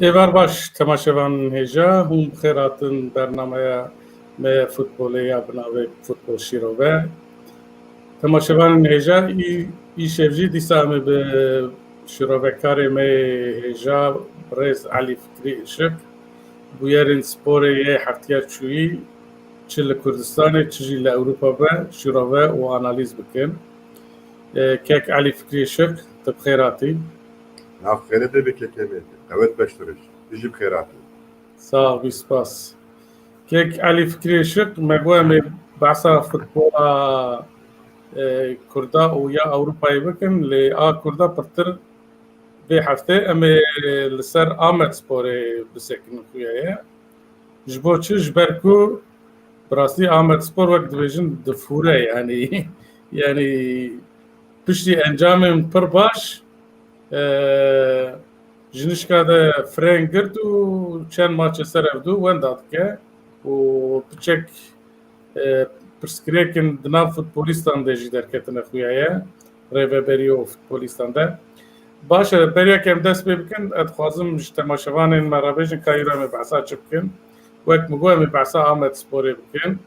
Êvar baş temaşevan hêja hûn bi xêr hatin bernamaya me futbolê ya bi navê Futbol Şîrove. Temaşevanên hêja îşev jî dîsa em ê bi şîrovekarê me hêja Rêz Elî Fikrî Işık bûyerên sporê yê heftiya çûyî çi li Kurdistanê çi jî li Ewropa ve şîrove û analîz bikin. Kek Elî Fikrî Işık tu bi xêr hatî. Nav xêrê te bê kekemê qewet beştiriş. Tu jî bi xêr hatî. Sağ ol, spas. Kek Elî Fikrî Işık me got em ê behsa futbola Kurda û ya Ewropayê bikin lê a Kurda pirtir vê heftê em ê li ser Amedsporê bisekin xuya ye. Ji bo çi ji ber ku bi rastî Amedspor wek dibêjin difûre yanî piştî encamên pir baş jinişka de frên girt û çend maçê ser evdû wenda dike û piçek pirsgirêkên di nav futbolîstan de jî derketine xuya ye rêveberiya futbolîstan de. Baş e beriyek em dest pê bikin ez dixwazim ji temaşevanên me re bêjin ka îro em ê behsa çi bikin. Wek min got em ê behsa Amedsporê bikin.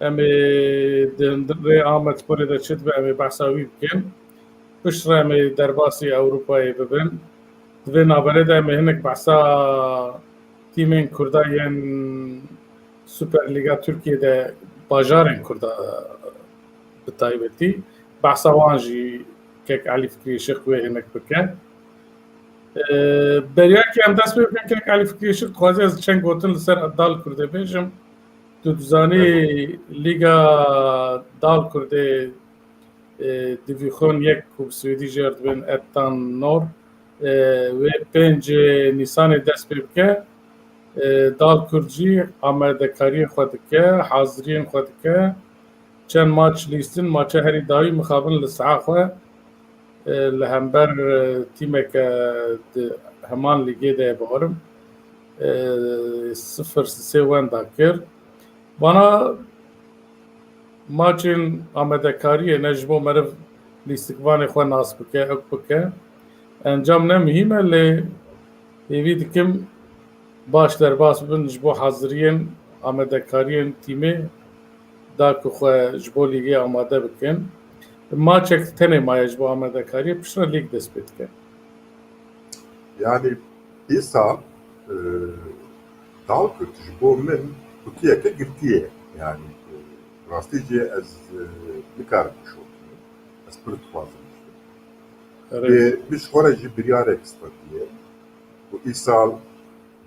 Em ê di rê Amedsporê de çi dibe em ê behsa wî bikin. Pişt re em ê derbasî Ewropayê bibin. Di vê naberê de em ê hinek behsa tîmên Kurda yên Süper Lîga Tirkiyeyê de bajarên Kurda bi taybetî behsa wan jî kek Elî Fikrî Işık wê hinek bike. Beriyekê em dest pê bikin kek Elî Fikrî Işık dixwaze ez çend gotin li ser Dal Kurdê bêjim. Tu dizanî Lîga Dal Kurdê Divîxon 1 û bi Swêdî jê dibin Ettan Nor wê 5 Nîsanê dest pê bike. Dal Kurd jî amadekariyên xwe dike, haziriyên xwe dike. Çend maç lîstin, maça herî dawî mixabin li siha xwe li hember tîmeke di heman lîgê de biwarim 0-3 wenda kir. Bana maçên amadekariyê ne ji bo meriv lîstikvanê xwe nas bike, ew bike. Encam ne mihîm e lê hêvî dikim baş derbas bibin ji bo haziriyên amadekariyên tîmê da ku xwe ji bo lîgê amade bikin. Maçek tenê maye ji bo amadekariyê piştre lîg dest pê dike. Yani îsa Dal Kurd ji bo min kutiyeke girtiye. Yani rastî jê ez nikarim bişopînim. Ez pir dixwazim bişopînim. Lê min ji xwe re jî biryarek statiye û îsal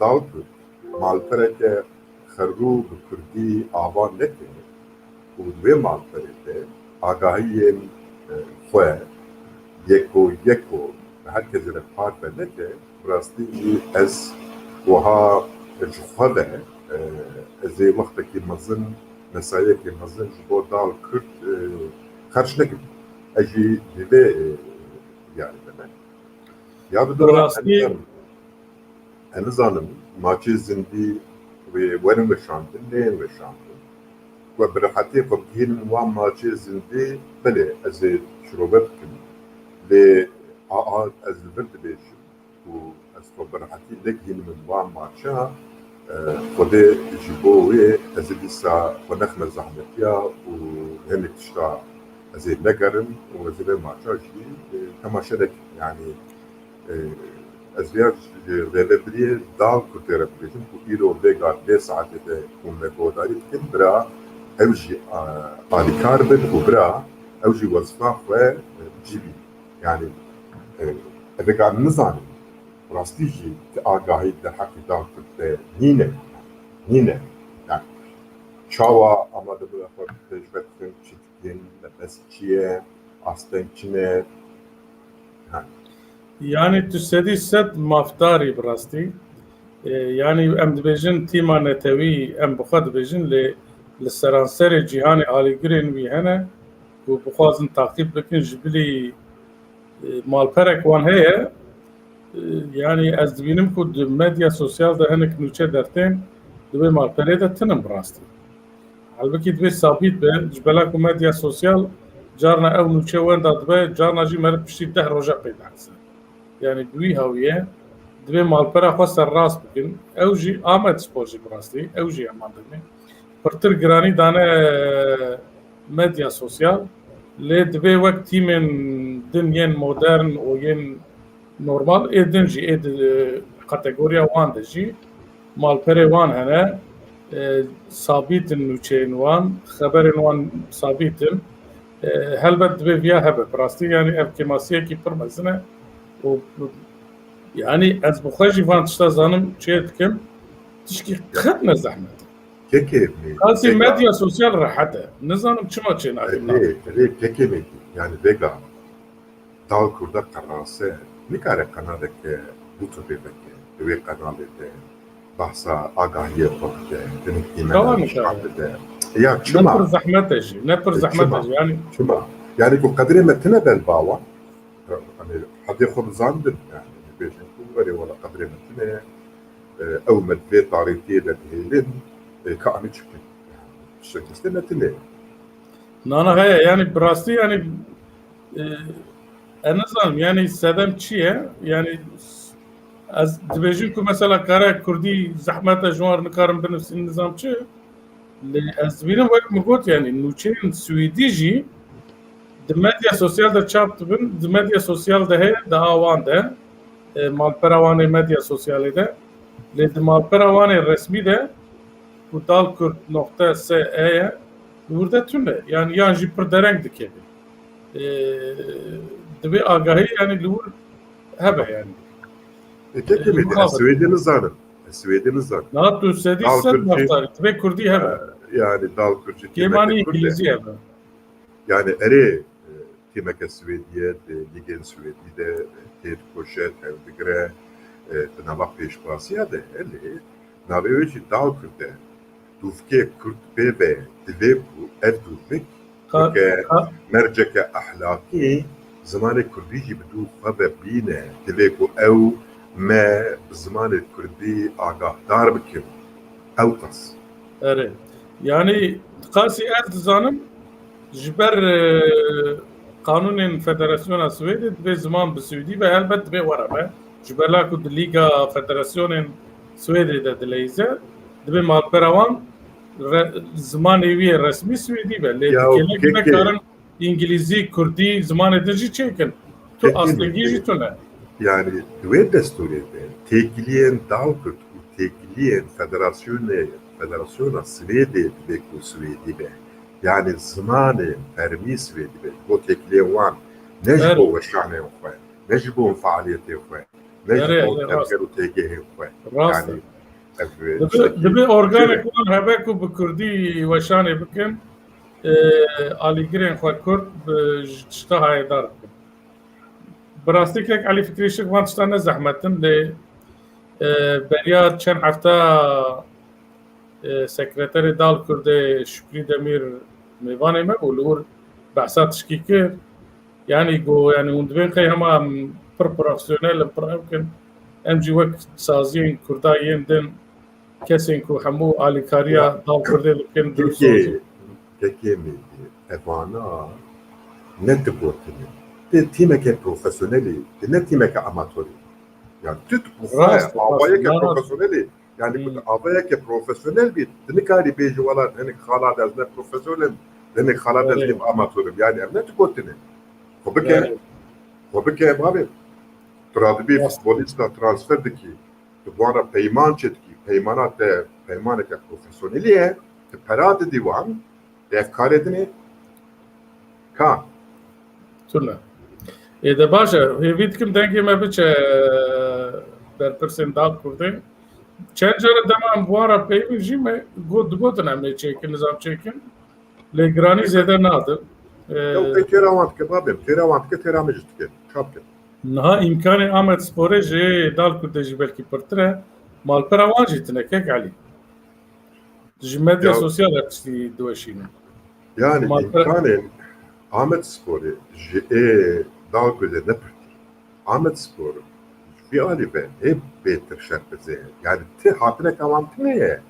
Dal Kurd malpereke xerrû bi Kurdî ava nekir û di vê malperê de agahiyên xwe yeko bi her kesê re parve neke bi rastî jî ez wiha ji xwe ve ez ê wextekî mezin mesayekê mezin ji bo Dal Kurd xerç nekim. Ez jî di vê yani dime. Ya bi dora nizanim maçê zindî wê werin weşandin neyên weşandin. We bi rehetiyê xwe bigihînin wan maçê zindî belê ez ê şîrove bikim lê ez li vir dibêjim û ez xwe bi rehetî negihînim wan maça Xwedê ji bo wê ez ê dîsa xwe nexme zehmetiya û hinek tişta ez ê negerim û ez ê vê maça jî temaşe nekim. Yani ez vêya rêveberiyê Dal Kurdê re bibêjim ku îro vêga vê saetê de hûn me guhdarî dikin bira ew jî alîkar bin û bira ew jî wezifa xwe bicivîn. Yani ev vêga nizanim rastî jî ti agahî di heqî Dal Kurd de nîne. Yani çawa amade bi xwe pêşve dikin çi dikin nefes çi ye asteng çi ne. Yani tu sedî sed mafdarî bi rastî. Yani em dibêjin tîma netewî em bi xwe dibêjin lê li seranserê cîhanê alîgirên wî hene û bixwazin taqîb bikin ji bilî malperek wan heye. Yani ez dibînim ku di medya sosyal de hinek nûçe dertên di vê malperê de tinin bi rastî. Halbikî divê sabît be ji bela ku medya sosyal carna ew nûçe wenda dibe carna jî meriv piştî 10 roja pê dihese. Yani bi wî hewiye دبي مالپرا خو سر راست بکن او جی آمد سپور جی براستی او جی امان دنی پرتر گرانی دانه مدیا سوسیال لی دبي وقت تیمن دن ین مدرن و ین نورمال ایدن جی اید کاتگوریا وان دجی مالپره وان هنه ثابتن نوچین وان خبرن وان ثابتن هلبت دبي فيها هبه براستی یعنی اف کماسیه کی پر مزنه و يعني از بخواجي فان تشتا زانم چه دكم تشكي خدنا زحمة كيكي قاسي ميديا سوسيال راحته نزانم چما چه ناكم ليه كيكي ميدي يعني vega dal kurda قناسه نكاره قناده که YouTube بکه دوی قناده ده بحثا آگاهی بکه دنکی من شعبده یا چما نپر زحمته جي نپر زحمته جي يعني چما يعني كو قدري متنا بالباوا يعني حد يخب زاندن يعني بيجن كوري ولا قدري متنا او مدفي طاريتي لدهيلين كأني تشكل الشكل استنتنا نانا هيا يعني براستي يعني انا زانم يعني سدم چیه يعني از دبيجن كو مثلا كاره كردي زحمته جوار نكارم بنفس النظام چه از بينم وقت مقوت يعني نوچين سويدي جي الميديا سوسيال ده چاپ بن الميديا سوسيال ده هي ده اوان ده مالپراوان ميديا سوسيال ده لد مالپراوان رسمي ده ودال كرد نقطة س ايه burada tüne yani yanjı perdereng dike دبي آگاهی yani lur hebe yani كيكي ميدي السويدي نزانم نات تو سدي سد مختار دبي كردي hebe يعني دال كردي كيماني انجليزي hebe يعني اري تيمك السويدية ليجن سويدية تير كوشت او دقرا نبا پیش باسيا ده اللي نبيوشي دال كرده دوفكي كرد بيبه دبيبو اردوفك مرجك أحلاقي زمان الكردي بدو خبر بينا دبيكو أو ما بزمان الكردي آگاه دار بكم أو تص اره يعني قاسي أرد زانم جبر قانون فدراسيون السويدي دبي زمان بالسويدي بهالبت دبي ورا به جبر لاكو دليغا فدراسيون سويدي ده دليزة دبي مال براوان زمان ایوی رسمی سویدی به لیکن که کارن انگلیزی کردی زمان دجی چیکن تو اصلیگی تو نه yani duet desturiyetle tekliyen Dalkurt u tekliyen federasyona Svedi ve ku Svedi be yani zamanı fermi Svedi be bu tekliyen van necbo ve şahne ve necbo faaliyeti ve necbo temkeru tegehi ve yani دبي اورجانيك وان هباكو بكردي وشاني بكن اليجرين خو كرد بشتها يدار براستيك لك علي فكري شك وان تشتنا زحمتن ل بريات كان حفتا سكرتير دال كرد شكري دمير ميواني ما ولور بحثات تشكيكر يعني جو يعني وندبين خي هما بروفيسيونيل يمكن ام جي وقت سازين كردايين دن kesin ku hemû alîkariya dawkurdê dikin Kekê mi evana ne digotin te tîmeke profesyonelî ne tîmeke amatörî yani tut bu avayeke profesyonelî yani avayeke profesyonel bî nikarî bêjî wala hinek xala ez ne profesyonelim hinek xala ez ne amatörüm yani ev ne digotin xwe bike abi turadibî futbolîsta transfer dikî tu bana peyman çêdikî پیمانات پیمانه که پروفسیونلیه که پراد دیوان افکار دنی کام تونه ایده باشه هیوید کم دنگی ما بچه در پرسین داد کرده چند جاره دمان بوارا پیمی جی ما گود نمی چیکن نظام چیکن لگرانی زیده نادر تیراوانت که بابیم تیراوانت که تیرامجد که چاب که نه امکانی آمد سپوره جی دال کرده جی بلکی پرتره مالپرا واجتنا كيك علي ميديا سوسيال تشتي دوشينا يعني كان عمد سبوري جي داغو دي نبرتي عمد سبور في غالبا هي بيتر شرط زي يعني تي حاطنا كمان تنيه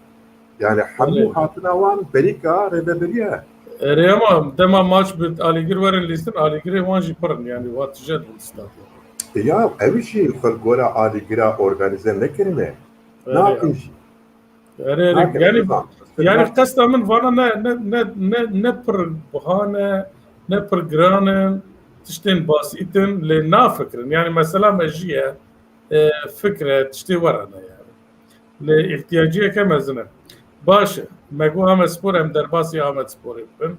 يعني حمو حاطنا وان بريكا ريبابريا ريما دما ماتش بت اليجر ورن ليستن اليجر وانجي برن يعني وات جد الاستاد Ya ev işi xelgora aligira organize nekirine. Nakin jî. Yani qesta min vana ne pir bihane ne pir giranin tiştên basîtin lê nafikirin. Yani mesela me jî ye fikre tiştê werane yani. Lê ihtiyaciyeke mezin e. Baş e. Me got Amedspor em derbasî Amedsporê bikin.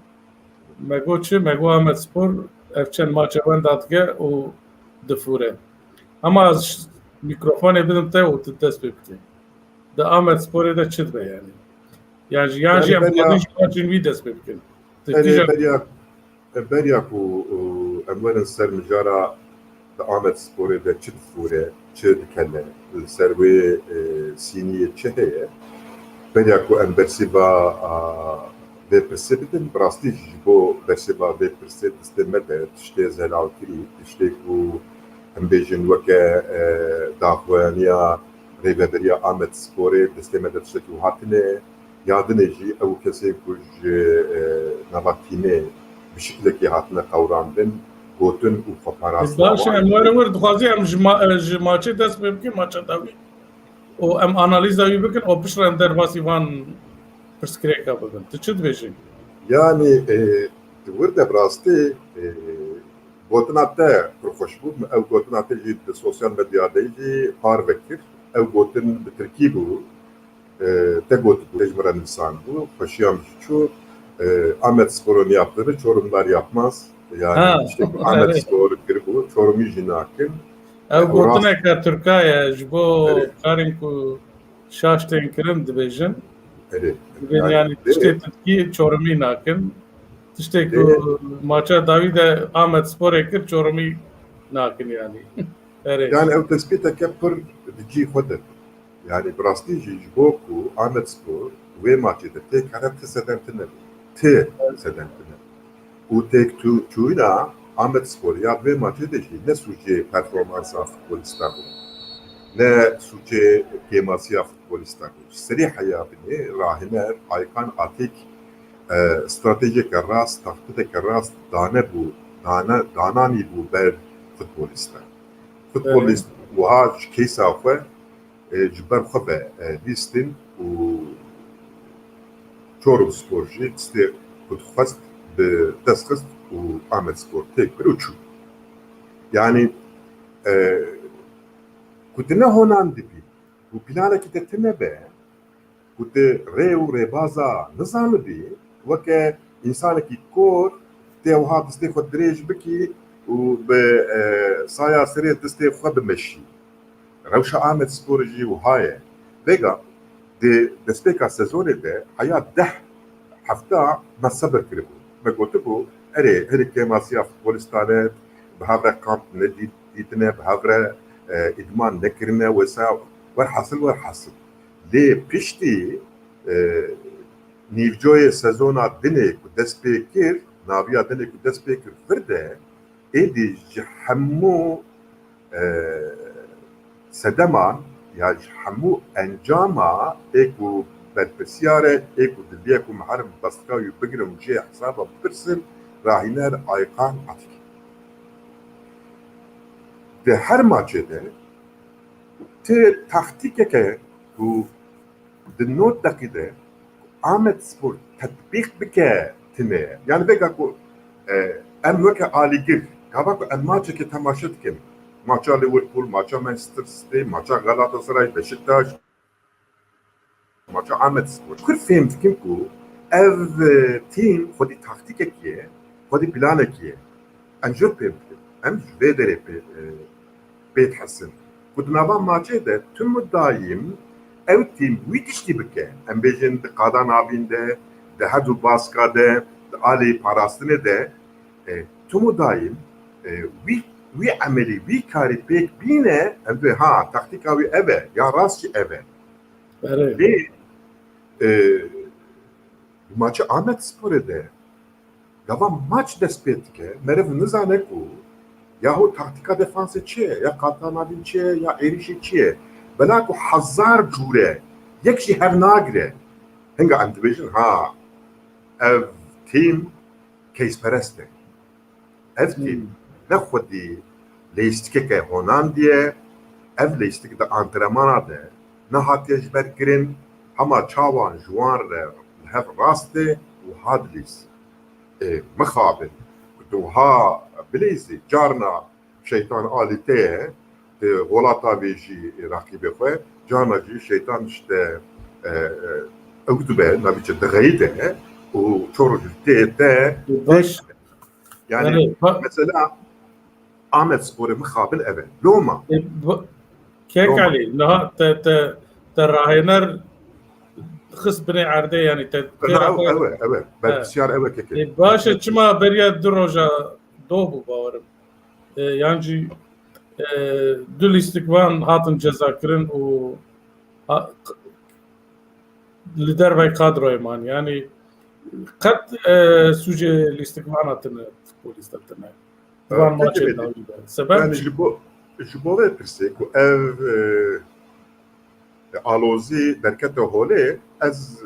Me got çi? Me got Amedspor ev çend maça wenda dike û difûre. Ama ez mikrofonê bidim te û tu dest pê bikî. Di Amedsporê de çi dibe yani? Yani jî em xwedin ji maçên wî dest pê bikin. Berya ku em werin ser mijara di Amedsporê de çi difûre, çi dikene, li ser wê sîniyê çi heye? Berya ku em bersiva vê pirsê bidin, bi rastî ji bo bersiva vê pirsê distê me de tiştê zelalkirî, tiştê ku em bêjin weke daxuyaniya rêveberiya Amedsporê distê me de tiştekî û hatine yadinê jî ew kesê ku ji nava tîmê bi şiklekê hatine qewrandin, gotin û xweparastin. Baş e em werin wir dixwazî em ji maçê dest pê bikin maça dawî û em analîza wî bikin û piştre em derbasî van pirsgirêka bikin. Tu çi dibêjî? Yani wir de bi rastî gotina te pir xweş bû, ew gotina te jî di sosyal medyayê jî par vekir. Ew gotin bi Tirkî bû, te gotibû, tecmira Nisan bû, xweşiyan jî çû. Amedspor'un yaptığını Çorumlar yapmaz. Yani işte Amedspor kiribû, Çorumî jî nakin. Ew gotineka Tirkiye ji bo karên ku şaş tên kirin dibêjin. Yani tiştê Tirkî Çorumî nakin. Tiştê ku maça dawî de Amedsporê kir Çorumî nakin yani. Yani ew tespîteke pir di cî xwe de. Yani bi rastî jî ji bo ku Amedspor wê maçê de têk here ti sedentin nebû. Tê sedentin nebû. û têk çûyîna Amedspor ya vê maçê de jî ne sûcê performansa futbolîsta bû, ne sûcê kêmasiya futbolîsta bû. Serî heya binê rahiner Aykan Atik stratejeke rast, taxtike rast danebû, dananî bû ber futbolîsta. Futbolîst wiha ji kêsa xwe ji ber xwe ve bîstin û Çorumspor jî tiştê ku dixwest bi dest xist û Amedspor têk bir û çû. Yani ku tu ne honan dibî û planekî te tune be, ku tu rê û rêbaza nizanibî, weke însanekî kor tê wiha distê xwe dirêj bikî û bi saya serê distê xwe bimeşî. Rewşa Amedsporê jî wiha ye. Vêga di destpêka sezonê de heya 10 hefta me seber kiribû. Me gotibû erê herî kêmasiya futbolîstan e bi hev re kamp nedîtine, bi hev re îdman nekirine wesa werhasil. Lê piştî nîvcoyê sezona dinê ku dest pê kir, naviya dinê ku dest pê kir vir de êdî ji hemû sedeman ya ji hemû encama ê ku berpirsiyare ê ku diliye ku me herim bestka wî bigirin û jê hesaba pirsin rahîner Aykan Atik. Di her maçê de tê taktîkeke ku di not dakî de Amedspor tetbîq bike tune. Yani vêga ku em weke alîgir gava ku em maçekê temaşe dikin. Maça Liverpool, maça Manchester City, maça Galatasaray, Beşiktaş, maça Amedspor. Kur fêm dikim ku ev tîm xwedî taktîkekî ye, xwedî planekî ye. Em jî pê bikin. Em ji vê derê pê dihesin. Ku di nava maçê de tüm daîm ew tîm wî tiştî bike. Em bêjin di qada navîn de, di hedû baska de, di alê parastinê de tüm daîm wî emelî, wî karî pêk bîne em dê ha taktîka wî ev e ya rast jî ev e. Lê maçı Amedsporê de gava maç dest pê dike, meriv nizane ku yahu taktika defansê çi ye, ya qata navîn çi ye, ya êrişê çi ye. Bela ku hezar cûre yek jî hev nagire. Hinga em dibêjin ha ev tîm kêsperest e. Ev tîm ne xwedî لیستیکه هونان دیه ev لیستیک de antrenmana de nehatiye ji ber kirin hema çawan jiwan re hev rastê û hat lîs mixabin tu ha bilêzî carna şeytan alî tê ye di welata wê jî raqîbê xwe carna jî şeytan işte ew dibe navîçe diğeyî de û çor tê te baş yani mesela Ahmet Spor'u mixabin evet loma كيك علي نها تراهنر خص بني عردي يعني evet ben siyar evet keke باشا çima beriya droja dobu bavarım yani dül istikvan hatın ceza kirin o lider ve kadroya man yani kat suje istikvan hatını futbolist hatını van maçı da sebep yani ji bo vê pirsê ku ev alozî derkete holê ez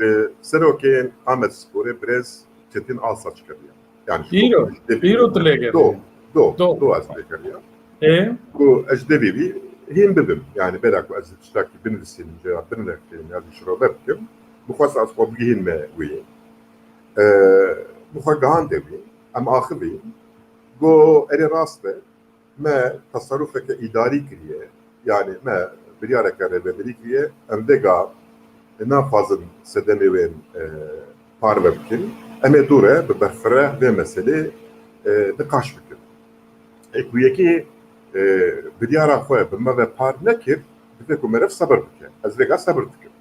li serokên Ahmet Sporê birêz Çetin Alsaç kiriye. Yani îro dilê gerê do ez lê kiriye. Ku ez devî vî hîn bibim. Yani bera ku ez tiştakî binivîsînim ya binirexteyim ya şirove bikim. Bixwast ez xwe bigihîn me wî. Bixwe gihand wî em axivî go erê rast be me tasarrufeke îdarî kiriye yani me biryareke rêveberî kiriye em vêga nafazin sedemê wên parve bikin em ê dûre bi berfireh vê meselê diqaş bikin ku yekî biryara xwe bi me ve par nekir dibê ku me rev sebir bike ez vêga sebir dikim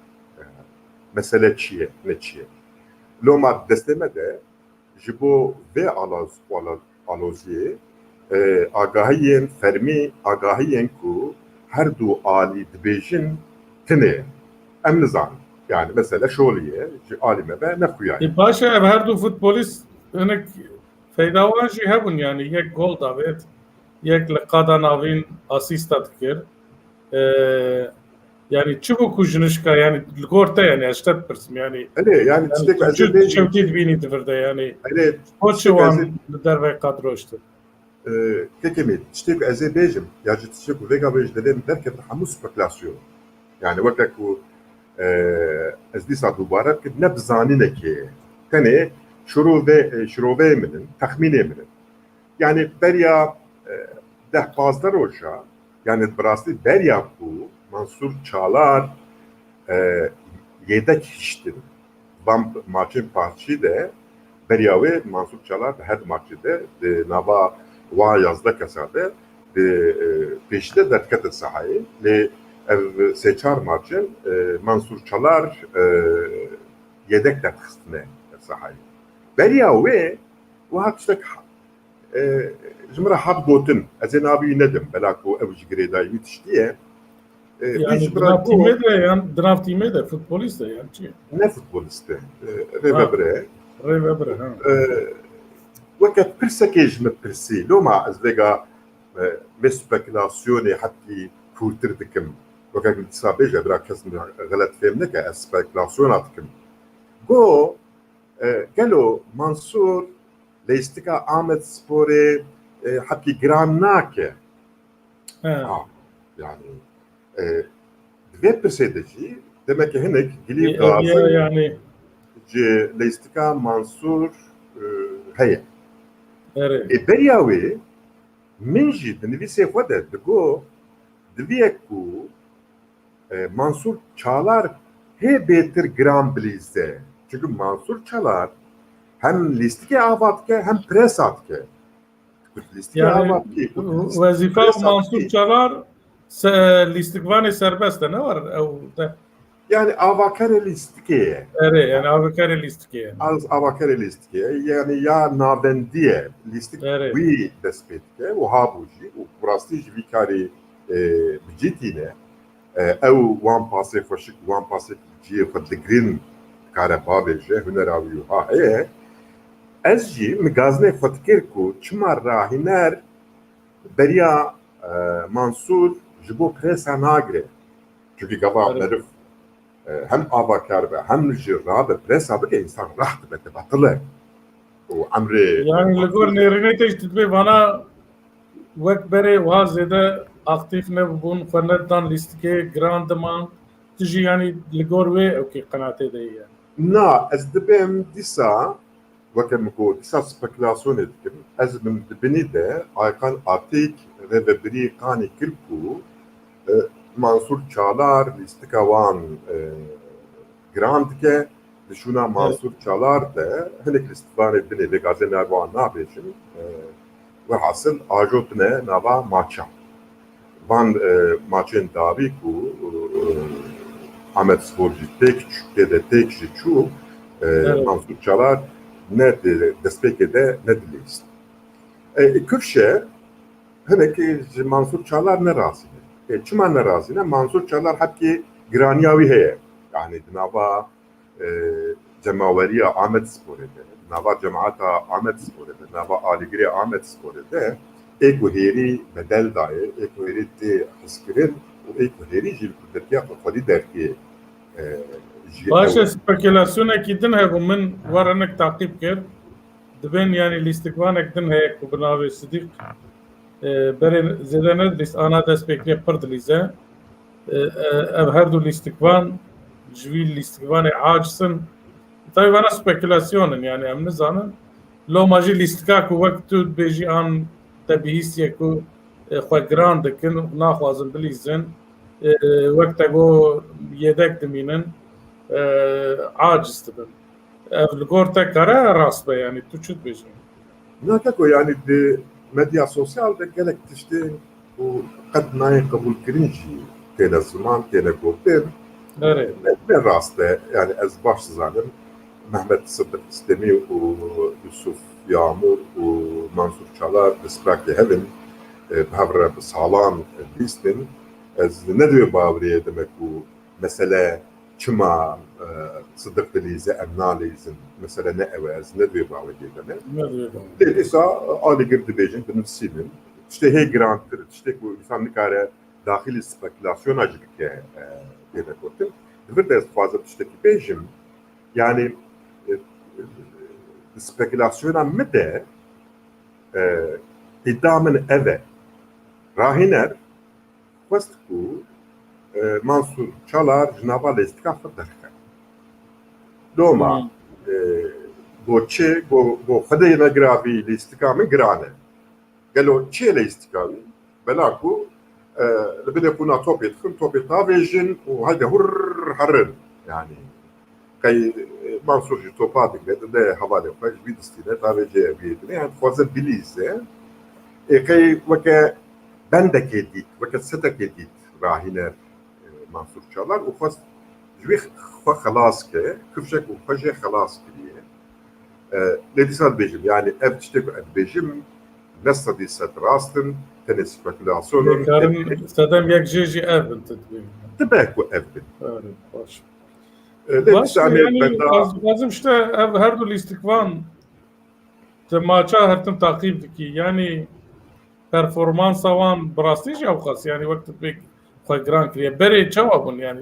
mesele çi ye ne çi ye loma destê me de ji bo vê aloziyê agahiyên fermî agahiyên ku her du alî dibêjin tinê em nizanin yani mesela şoliye ji alî me ve nexuyaye paşa ev her du futbolist hinek feydawan jî hebûn yani yek gol davet yek li qada navîn asîsta dikir yani çi bû ku jinişka yani li gor te yani ez te dipirsim yani yani tiştek ez ê çewtî dibînî divir de yani poçi wan li derve kadroştir kekemê tiştek ez ê bêjim ya ji tiştek ku vêga wê ji dilê min derket hemû spekülasyon yani weke ku ez dîsa dubare bikim ne bi zanînekê tenê şiroveyê min in texmînê min in yani beriya deh pazda roja yani bi rastî beriya ku Mansur Çağlar yedek hiştin van maçın parçî de beriya wê Mansur Çağlar her maçı de nava wa yazda kesade pêşte derkete sahayê lê ev sê çar maçın Mansur Çağlar yedek derxistine sahayê beriya wê wiha tiştek ji min re hat gotin ez ê navî nedim bela ku ew ji girêdayî wî tiştiye yani draftîmê de yani draftîmê de futbolîst de yani çi ne futbolîst e rêvebire weke pirsekê ji min pirsî loma ez vêga vê spekülasyonê hettî kûrtir dikim weke dîsa bêje bira kes min xelet fêm neke ez spekülasyona dikim go gelo Mansur lêstika Ahmet Sporê hettî giran nake yani vê pirsê de jî demek ki hinek gilî gazin yani ji lêstika Mansur heye beriya wê min jî di nivîsê xwe de digo diviyek ku Mansur Çağlar hê bêtir giran bilîze çünkü Mansur Çağlar hem lîstikê ava dike hem presa dike yani vezife Mansur Çağlar listikvanê serbest de ne var ew de yani avakare lîstikê yani avakare lîstikê avakare lîstikê yani ya navendiye lîstik wî dest pê dike û habû jî û rastî ji vî karê bicîtîne ew wan pasê xweşik wan pasê ciyê xwe digirin kare bavêje hunera wî ha heye ez jî min gazinê xwe dikir ku çima rahîner beriya Mansur ji bo presa nagire çünkü gava merif hem avakar ve hem ji rabe presa bike insan rahat bete batılı o emri yani li gor nêrînê te ji dibê vana وەک بەرێ وا زێدە ئاکتیف نەبوون خوێنەتدان لیستکێ گراندمان تژی ینی li gor wê ewkî qenatê de ye. نا ez dibêm dîsa weke min got dîsa spekülasyonê dikim ez min dibinî de Aykan Atik rêvebirî qanî kir ku Mansur Çalar lîstika wan giran dike dişûna Mansur Çalar de hinek lîstvanê binê lê gazê wan nabêjin welhasıl ajo bine nava maça van maçên davî ku Ahmet Sporcu tek de tek ji çû Mansur Çalar ne destpêkê de ne dilîst. Kürşe hinekî ji Mansur Çalar ne razî ne. Çima ne razî ne? Mansur Çalar hepkî giraniya wî heye. Yani di nava cemaweriya Ahmet Sporê de, nava cemaata Ahmet Sporê de, nava alîgirê Ahmet Sporê de êk û hêrî bedel daye, êk û hêrî tê hizkirin û êk û hêrî jî Tirkiya xwedî derkê. Başa spekülasyonekî din hebû min werinek taqîb kir dibên yanî lîstikvanek din heye ku bi navê Sidîq berê zêde nedilîst ana destpêkirê pir dilîze ev her du lîstikvan ji wî lîstikvanê acisin tabii vana spekülasyonin yani em nizanin loma jî lîstika ku wek tu dibêjî an te bihîstiye ku xwe giran dikin naxwazin bilîzin wek te got yedek dimînin aciz dibin. Ev li gor te kare rast be yani tu çi dibêjî? Nakeko yani di medya sosyal de gelek tiştên û qet nayên qebûlkirin jî têne ziman têne gotin ne rast e yani ez baş dizanim Mehmet Sıddık İstemi û Yusuf Yağmur û Mansur Çalar destpêkê hevin hevre bi salan bîstin ez nedivê baweriyê demek û mesele çima Sıddık dilîze em nalîzin mesele ne ew ez nedivê baweriyê demek. Lê dîsa alîgir dibêjin binivîsînin tiştê hê girantir tiştê ku însan nikare daxilî spekülasyona jî bike têne gotin divir de ez dixwazim tiştekî bêjim yani spekülasyona me de îddia min ev e rahîner xwest ku Mansur Çalar ji nava lêstika xwe derxe doma got çê got xwedê negiravî lêstika min giran e gelo çê lêstika wî bela ku li binê xwîna topê dixin topê tavêjin û heyde hur herin yani qey Mansur jî topa digre dide hevalê xwe ji vî distîne tavêjê evîdine yani dixwazin bilîze qey weke bendekê dît weke sedekê dît rahîner Mansur Çalar û xwest ji wî xwe xelas ke kifşek û xwe jê xelas kiriye lê dîsa dibêjim yani ev tiştê ku ez dibêjim ne sedî sed rastin tenê spekülasyonin sedem yek jê jî ev bin tu dibêjî dibe ku ev bin baş lê dîsa lazim işte ev her du lîstikvan te maça hertin taqîb dikî yani performansa wan bi rastî jî ew xas yani wek tu pêk xwe giran kiriye berê çawa bûn yani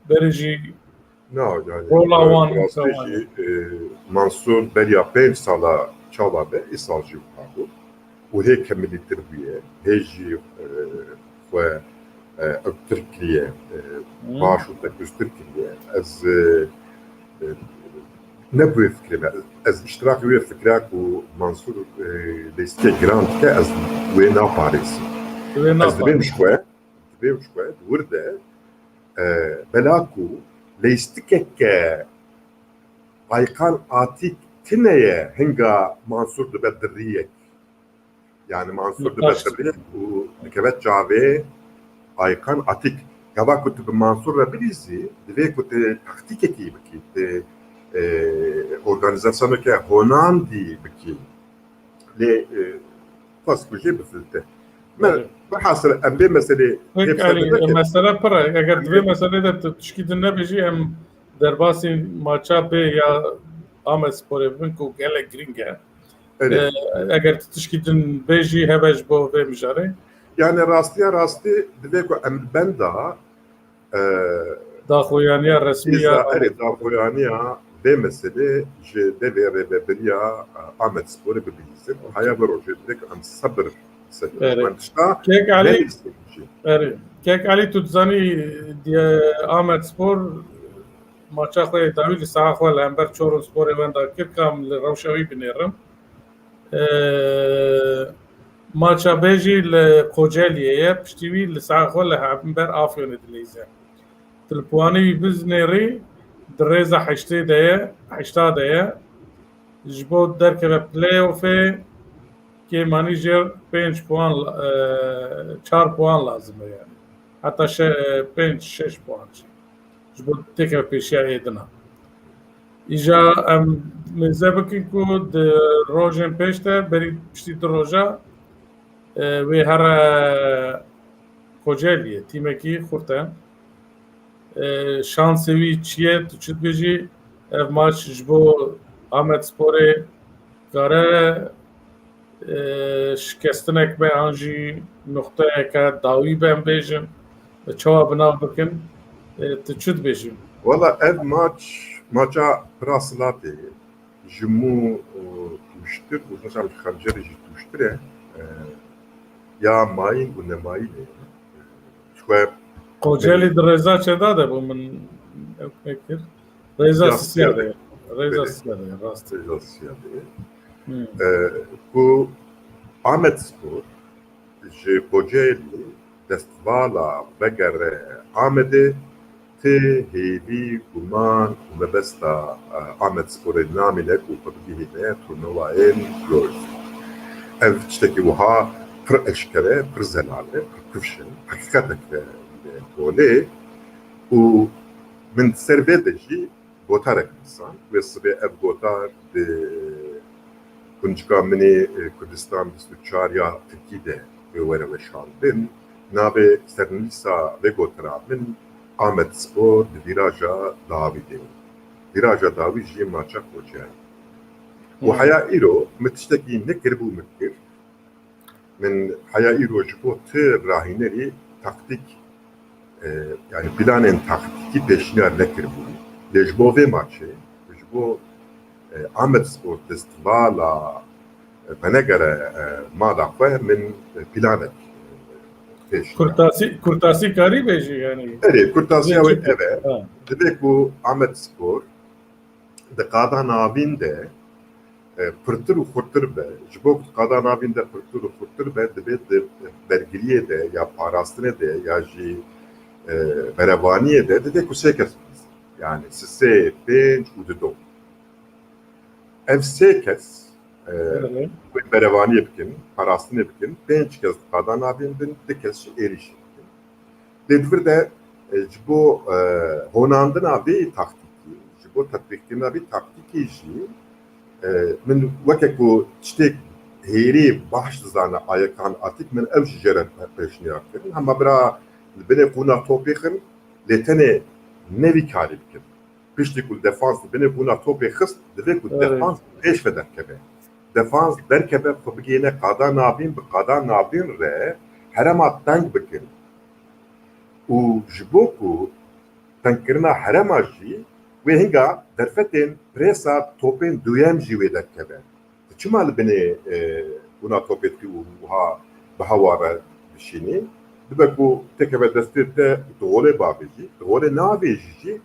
berê jî rola wan Mansur beriya 5 sala çawa be îsal jî bû û hê kemilîtir bûye hê jî xwe ewtir kiriye baş û tekûstir kiriye ez ne bûye fikirê me ez îştirakê wê fikira ku Mansur lêstikê giran dike ez wê naparêzim ez dibêm ji xwe wir de bela ku lêstikeke Aykan Atik tineye hinga Mansur dibe diriyek yani Mansur dibe diriyek û dikeve çavê Aykan Atik gava ku tu bi Mansur re bilîzî divê ku te taktîkekî bikî te organizasyoneke honandî bikî lê xwest ku jê bifilte بحاصل ام بي مساله مساله پر اگر دوی مساله ده تشکی دن نبیجی ام در باسی ماچا به یا آمد سپوره بین کو گله گرینگه اگر تشکی دن بیجی هبج بو و مجاره yani rastı divê ku em benda daxuyaniya resmiya daxuyaniya vê meselê ji devê rêveberiya Ahmet Sporê bibihîzin haya bi rojê divê ku em sebir Kek Ali Kek Ali tutzani diye Ahmet Spor maça xwe dawî li saha xwe li hember Çorumsporê wenda kir kam li rewşa wî binêrim. Maça bê jî li Kocaeli'ye piştî wî li saha xwe li hember Afyonê dileyze. Li Puanî wî biznêrî di rêza heştê de ye ji bo derkeve play-offê kêmanî jêr 5 puan 4 puan lazim e yani. Heta 5-6 puan ji bo têkeve pêşiya êdina. Îja em mêze bikin ku di rojên pêş de berî piştî du roja wê here Kocaeli'ye tîmekî xurt e. Şansê wî çi ye tu çi dibêjî ev maç ji bo Ahmet Sporê kare şikestinek be an jî noxteyeke dawî be em bêjin çawa binav bikin tu çi dibêjî? Valla ev maça praslate ji mû tuştur û mesela xencerê jî tuştur e ya mayîn û nemayînê xwe Kocaeli di rêza çeda de bu min ew pêkir rêza Sisya de ye. Rêza Sisya de ye rast e. ku Ahmet Spor ji Kocaeli destvala vegere Amedê tê hêvî guman û mebesta Ahmet Sporê namîne ku bigihîne turnuvayên roj. Ev tiştekî wiha pir eşkere, pir zelal e, pir kufşin, heqîqetek ve golê û min ser vê de jî gotarek insan wê sibê ev gotar di Kunçka minê Kurdistan 24 ya Tirkî de were weşandin navê sernivîsa vê gotara min Ahmet Spor di vîraja dawî de. Vîraja dawî jî maça Kocaeli. û heya îro min tiştekî nekiribû min kir. Min heya îro ji bo ti rahînerî taktik yani planên taktikî pêşniyar nekiribû. Lê ji bo vê maçê ji bo Ahmet Spor destvala venegere mala xwe min planek Kurtasî karî bêjî yani. Erê kurtasiya wê ev e dibe ku Ahmet Spor di qada navîn de pirtir û xurtir be ji bo qada navîn de pirtir û xurtir be dibe di bergiriyê de ya parastinê de ya jî berevaniyê de dibe ku sê kes yani sê pênc û di do ev sê kes berevaniyê bikin parastinê bikin pênc kes qada navîn bin di kes jî êrişî bikin lê divir de ji bo honandina vê taktikî ji bo tetbîkkirina vê taktikî jî min weke ku tiştek hêrî baş dizane ayekan atik min ew jî jê re pêşniyar kirin hema bira li binê qûna topê xin lê tenê nevî karî bikin piştî ku defans li binê qûna topê xist divê ku defans pêş ve derkeve defans derkeve xwe bigihîne qada navîn bi qada navîn re herema teng bikin û ji bo ku tengkirina herema jî wê hinga derfetên prêsa topên duyem jî wê derkeve çima li binê qûna topê dikî û wiha bi hewa re dişînî dibe ku tekeve destê te di golê bavêjî di golê navêjî jî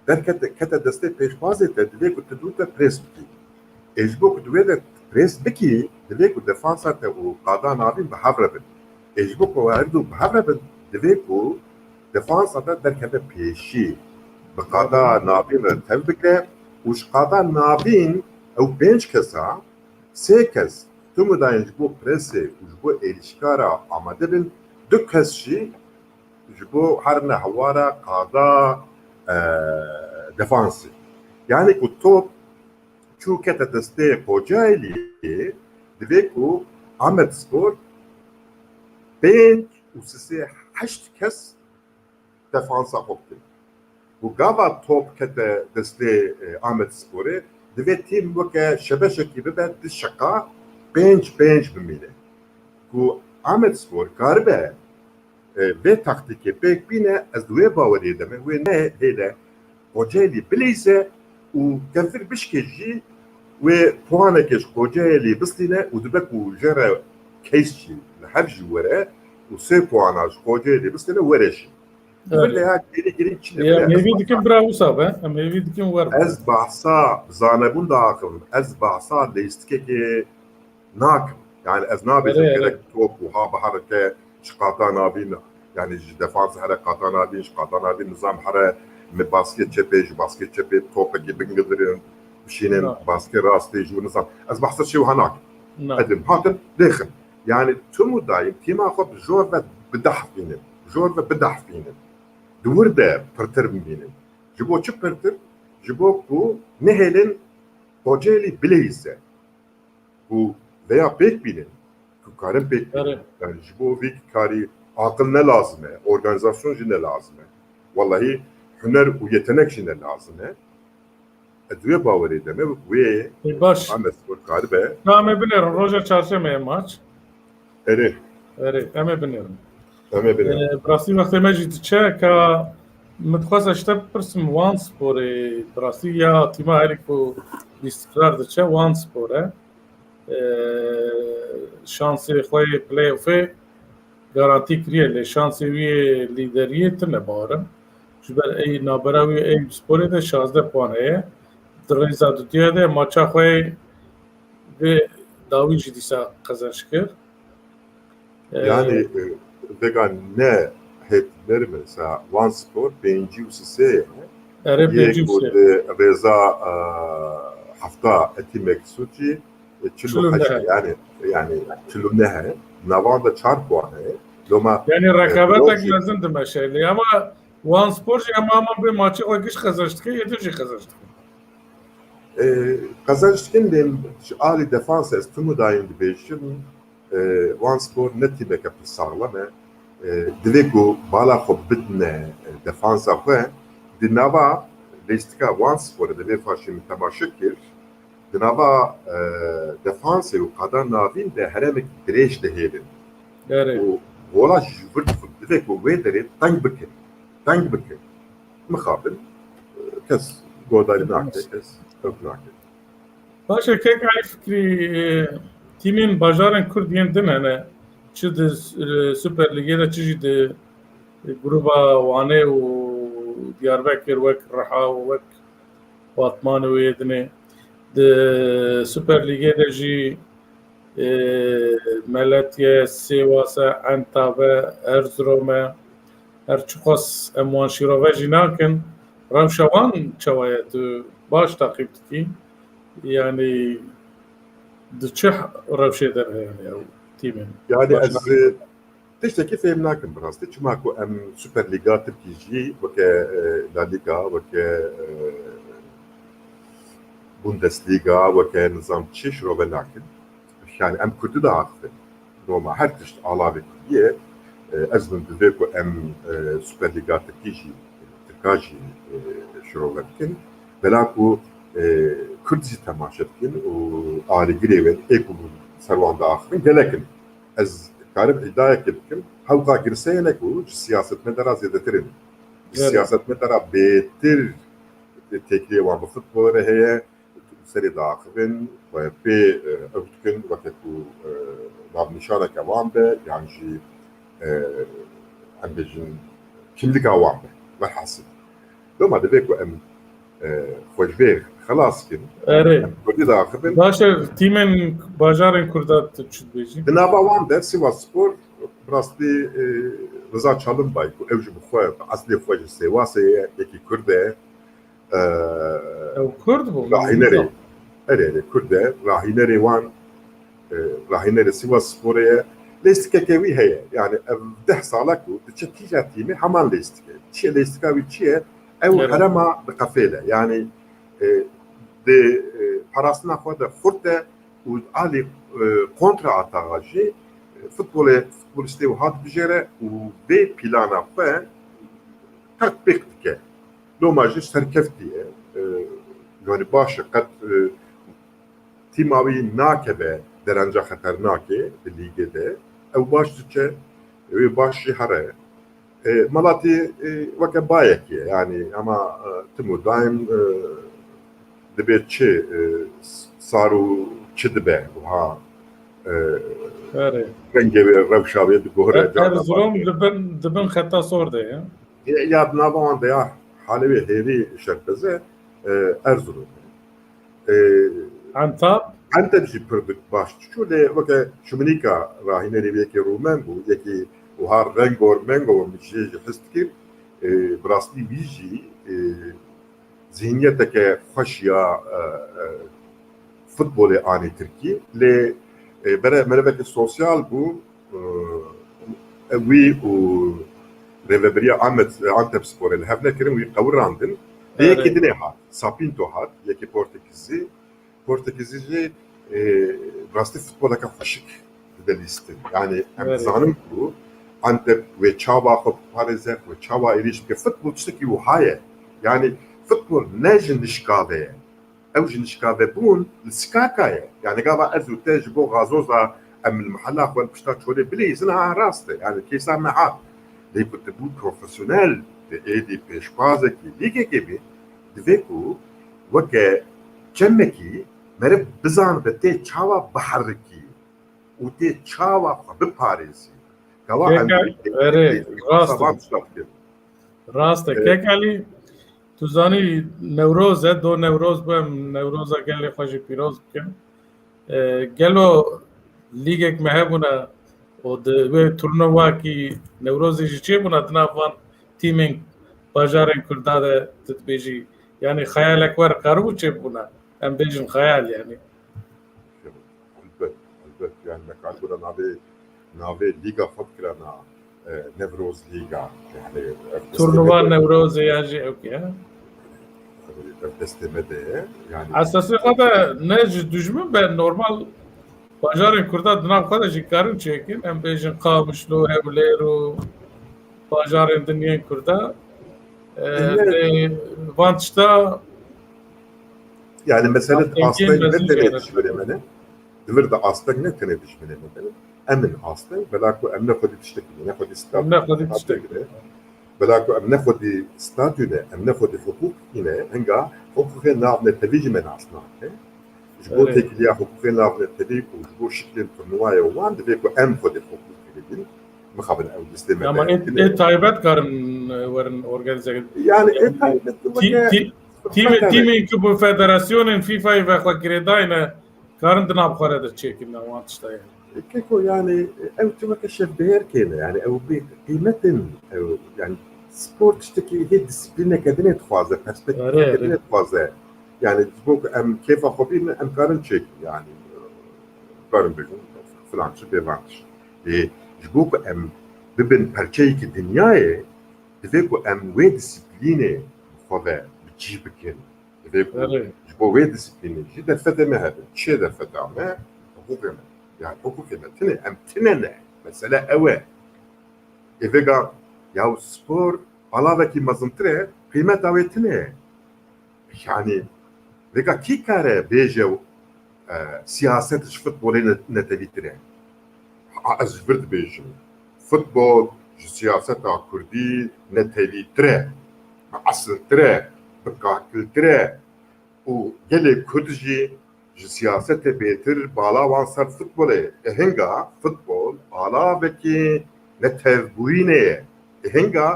derkete destê pêşbazê te divê ku tu dû te prês bikî ji bo ku divê de prês bikî divê ku defansa te û qada navîn bi hev re bin ji bo ku her du bi hev re bin divê ku defansa te derkeve pêşî bi qada navîn re tev bike û ji qada navîn ew pênc kesa sê kes tu midayên ji bo presê û ji bo êrişkara amade bin du kes jî ji bo herine hewara qada defansê yani ku top çû kete destê Kocaeli'yê divê ku Ahmet Spor pênc û sisê heşt kes defansa xwe bikin û gava top kete destê Ahmet Sporê divê tîm weke şebeşekî bibe di şeqa pênc bimîne ku Ahmet Spor karibe vê taktikê pêk bîne ez di wê bawerê dime wê ne hêle Kocaeli bilîse û kevfir bişkê jî wê puanekê ji Kocaeli bistîne û dibe ku jê re كيسي لحب جوره وسي بواناج كوجي بس انا ورشي ولا جري Ya meyve dikim bravo sabe. Meyve dikim var. از بحثا زانبون داخل از بحثا ليستكي ناكم يعني از نابي جرك توب وها بحركه شقاطا نابين يعني دفانس حركاتا نابين شقاطا نابين نظام حركه من باسكت شبيج باسكت شبيج توب كي بنقدر مشينا باسكت راستي جو نظام از بحثا شي وهناك قدم هاتن داخل يعني تمو دايم كيما خب جور بدح فينا جور بدح فينا دور ده برتر بينا جبو چه برتر جبو ku nehelin Kocaeli bileyse bu veya pek bilin ku karın pek bilin yani jibbo vik kari akıl ne lazım organizasyon ne lazım vallahi hüner u yetenek ne lazım edve baver edeme ve baş Ahmet spor kari be ame bilirim roja çarşamba maç evet ame bilirim براستی وقتی مجید چه که متخواست اشته پرسم وان سپوره براستی یا تیما هری که استقرار ده چه وان سپوره شانسی خواهی پلی اوفه گارانتی کریه لی شانسی وی لیدریه تنه بارم جبر ای نابراوی ای سپوره ده 16 پوانه در ریزا دوتیه ده ماچا خواهی و داوی جدیسا قزنش کرد yani vegan ne hepleri mesela One Sport birinci UCC birinci Reza hafta etimek suçi çilo yani çilo ne navanda çarp var loma yani rekabetek lazım demek şeyli ama One Sport ama bir maçı o güç kazanmıştı yeterince kazanmıştı. Kazanmıştı dem ali defans estumu daim dibişin One Sport neti beka sağlam دليكو بالا خو بدنا ديفانس اخوه دنابا ليستكا وانس فور دلي فاشي متماشكل دنابا ديفانس وقدر نافين ده هرمك دريش دهيلن ولا جبرت دليكو ويدري تانك بكن مخابل كس جوداري ناكي كس ناكي باشا كيك على فكري تيمين باجارن كردين دنانه چه de Süper Lig'e de çeşit de gruba Vane و Diyarbakır ve Raha ve Batman ve Yedine de Süper Lig'e de ji Malatya, Sivas, Antep, Erzurum her çıkas emwan şirave jinakin Ravşavan çavayet baş takip ki yani de çe ravşeder yani يعني از تشتكي فهمناكم براستي تشماكو ام سوبر ليغا تركيجي وك لا ليغا وك بوندسليغا وك نظام تشيش روبناكن يعني ام كردي دا عقل نوما هر تشت علاوه كرديه ازمن ديكو ام سوبر ليغا تركيجي تركاجي شروبكن بلاكو كردي تماشتكن و على جريوين ايكو سروان دا آخرين جلكن از كارب إداية كبكن هوقا جرسينكو سياسة مدرا زيادترين سياسة مدرا بيتر تكليه وان بفوتبول هي سري دا آخرين وبي أبتكن وكتو ناب نشانة كوان بي يعني جي أم بيجن كملك وان بي والحاسب لما دبيكو أم خوشبير خلاص كن كردي دا خبن باشر تيمن باجارن كردات تشد بيجي دنابا وان ده سيواس سبور براستي رضا çalınbay ku evji bu khoy asli khoy سيواس يكي كرده او كرد bu راهينري اري كرده راهينري وان راهينري سيواس سبوريه ليستكاوي هي يعني 10 سالك تشتيجا تيمي حمان ليستكاوي تشي ليستكاوي تشي او حرما بقفيله يعني de parasına kadar fırta u ali kontra atağacı futboliste u hat bijere u be plana fa tatbiktike domajı serkeftiye yani başı kat timavi nakebe derence xaternake ligede ev başlıca ve başı hare malati vaka bayeki yani ama tüm daim دبيت شيء صاروا كذبه وها آره رنگی روشاوی دگوره ارزروم دبن خطا سورده ya. یا ناوان دیا حالوی هیری شربزه ارزروم Antab انت تجي بردك باش شو لي وكا شمنيكا راهنا اللي بيكي رومانغو يكي وهار رنغور مانغو مشي حستكي براسلي بيجي ذهنيتك خشيه فوتبولي اني تركي لي برا ملفك السوسيال بو وي و ريفبريا عمت انتب سبور اللي هفنا كريم ويقور عندن يكي دنيها سابينتو هات يكي بورتكيزي راستي فوتبولا كخشك دليستن يعني امزانم بو انتب وتشاوا خب باريزك وتشاوا إليش كفوتبول تشتكي وهاي يعني فوتبول ناجن نشكاوي او جنشكاوي بون السكاكاي يعني قابا ازو تاج بو غازوزا ام المحلة اخوان بشتا تشولي بلي زنها راسته يعني كيسا معاد دي كنت بو بروفيسيونيل دي بيشبازك ليكي كيبي دفيكو وكا كمكي مرب بزان بتي تشاوا بحركي وتي تشاوا بباريسي كوا عندي راسته كيكالي توزانی نوروز دو نوروز بهم نوروز گلی خوشی پیروز بکن گلو لیگ یک مهبونه و دوی تورنوا کی نوروزی چی بونه دنافان تیمینگ باجارن کرداده تتبیجی yani خیال اکبر قربو چی بونه ام بیجن خیال yani البت يعني مكان بودا ناوي ليغا فكرنا نوروز ليغا يعني تورنوا نوروز یاجی اوکی دستمده yani اساسی خدا نج دجمن به نورمال باجارن کردا دناف خدا جی کارن چیکن ام بیجن قامشلو هبلرو باجارن دنیا کردا وانتشتا yani mesele aslında ne mezun denemiş böyle دفرد أصلاً نتندش من المثل أمن أصلاً بلاكو أم ناخد تشتكي ناخد استاتيو بلاكو أم ناخد استاتيو أم ناخد حقوق هنا هنجا حقوقنا نعرف نتفيج من أصلاً جبوا تكليا حقوقنا نعرف نتفيج وجبوا شكل تنوعي وان دفيكو أم خد حقوق كذي مخابن أو الاستماع أما إيه تايبات كارن ورن أورجانيزيشن يعني إيه تايبات تيمي كبو فدراسيون فيفا يفخوا كريداينا كارن دناب خارج تشيكن وانتشتا يعني كيكو يعني أو تبقى كشبير كده يعني أو بقيمة أو يعني سبورت تشتكي هي ديسبلينة كدنيا تخوازة برسبكتيف كدنيا تخوازة يعني تبوك أم كيف أخبين أم كارن تشيك يعني كارن بيجون فلان شو بيفانش جبوك أم ببن برشيك الدنيا تبيكو أم وي ديسبلينة خوازة بتجيبكن تبيكو جبو وي ديسبلينة جدا فتى ما هذا شيء ده فتى ما حقوقنا يعني حقوقنا تنا أم تنا مسألة أوى إذا ياو سبور على ذاك مزنتره قيمة أوى تنا يعني إذا كي كاره بيجو سياسة فوتبول نتبيتره أزبرت بيجو فوتبول سياسة كردي نتبيتره أصل تره بقاكل تره وجلي كردجي سياسة بيتر بالا وانصار فوتبول هنگا فوتبول على بكي نتبوينه هنگا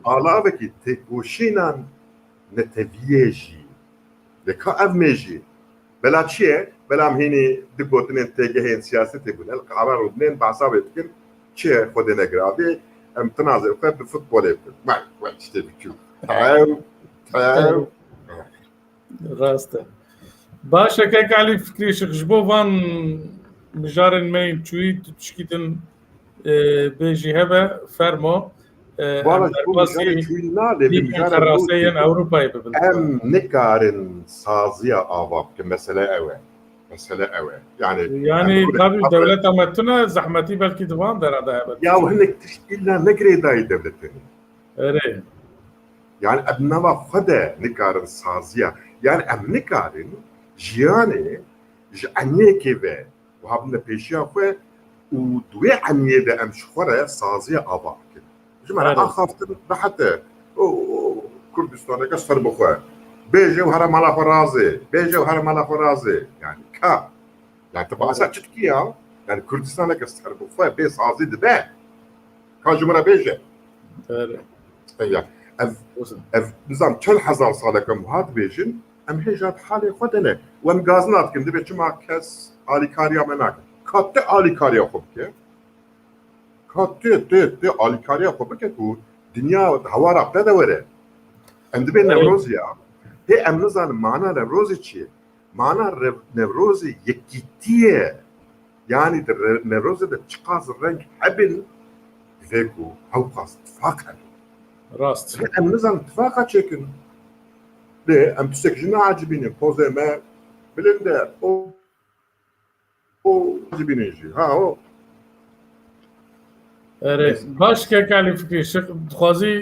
على بكي تكوشينان نتبيجي لكا أفميجي بلا شيء بلا مهيني دقوتنين تيجهين سياسة تقول القرار ودنين بعصابة تكن شيء خدنا قرابي ام تنازل فيه بالفوتبول ما تشتري بكيو تعاو راسته باشا كيك علي فكري شخشبو فان مجارن مين تشوي تشكيتن بيجي هبه فرمو والله شو شوينا لمجارن أوروبا ام نكارن صازية آباب كمسألة أوي مسألة أوي يعني قبل دولة أمتنا زحمتي بلكي دوام در هذا يا وهنك تشكيلنا نقري داي دولتين أري يعني أبنما خدا نكارن صازية يعني أم نكارن جياني جانيه كيفه وهابنا بيشيا خواه ودوي عنيه ده أم شخورة صازية آباب كده جمعنا أخافتن بحتى كردستان كسر بخواه بيجي وهرم على فرازي بيجي وهرم على فرازي يعني كا يعني تبقى أسا تشتكيها yani Kürdistan'a göster bu fa be sazı de kajmara beje ya ev nizam çel hazar salakam hat bejin em hejat hali xodene ve em gazın atkin de beçma kes alikariya menak katte alikariya xob ke katte te alikariya xob ke tu dünya hava rapta da vere em de nevroz ya he em nizam mana nevroz çi mana nevroz yekitiye yani nevroz da çıkaz renk hebin feko havqas tifak راست em nizam tifaka çekin de em tüsekjine acibini pozeme bilinde o acibini ha o اره باش که کلی فکری شق خوازی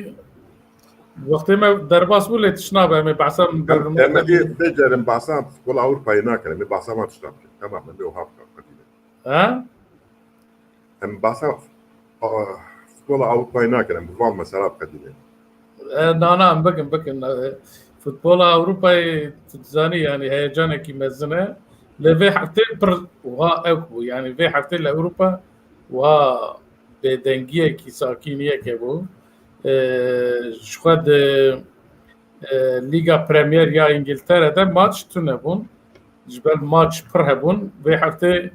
وقتی ما درباس بوله تشنابه می بحثم Ama derim basam futbol Avrupa'yı nakle mi basam atıştım. Tamam mı? O hafta kadine. ها Hem basam futbol Avrupa'yı nakle mi var mesela kadine. نانا بکن فوتبول اروپای تزانی يعني هيجانه کی مزنه لفي حفته بر وها اكو يعني في حفته لاوروبا وها بدنگيه کی ساکینیه که بو شخد لیگا پرمیر یا انگلترا ده ماتش تو نبون جبل ماتش پر هبون في حفته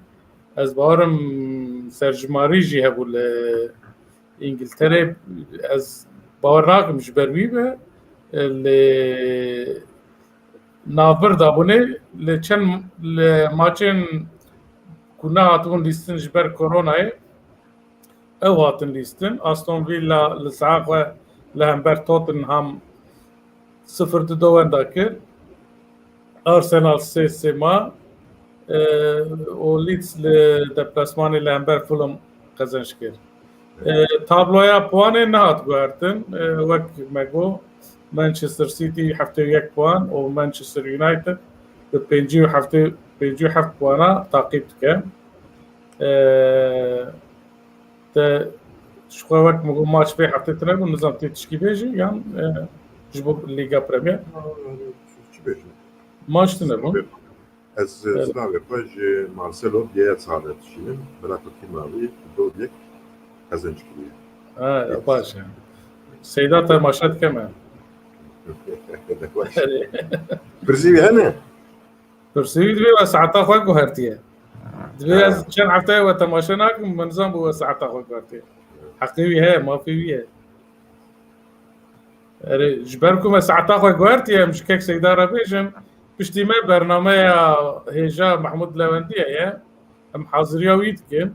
از بارم سرجماری جي هبو انگلترا از باور مش بروي به اللي نافر دابونه لچن ماچن كنا هاتون ليستن جبر كورونا او هاتن ليستن استون فيلا لساق لهمبر توتنهام 0-2 داكر ارسنال 3 ما وليدز لدبلاسماني لهمبر فولم قزنشكر تابلویا پوان نهات گوارتن وک مگو مانچستر سیتی هفته 1 پوان و مانچستر یونایتد به 57 پوانا تعقیب که تا شو وقت مگو ماچ به هفته تنه و نظام تشکی بیجی یان جبو لیگا پرمیر ماچ تنه بون از سناوی پاج مارسلو دیت ساعت شیم بلا تو ماوی دو یک kazanç gibi. باشه سیدات ماشد کمه برزيلي هنا برسيوي دبي وساعتها خوك وهرتيه دبي كان عفتها وتماشناك منظم بو ساعتها خوك وهرتيه حقيقي هي ما في ويه جبركم ساعتها خوك وهرتيه مش كيك سيدة ربيجن بشتي ما برنامج هيجا محمود لونديه يا ام حاضريه ويتكن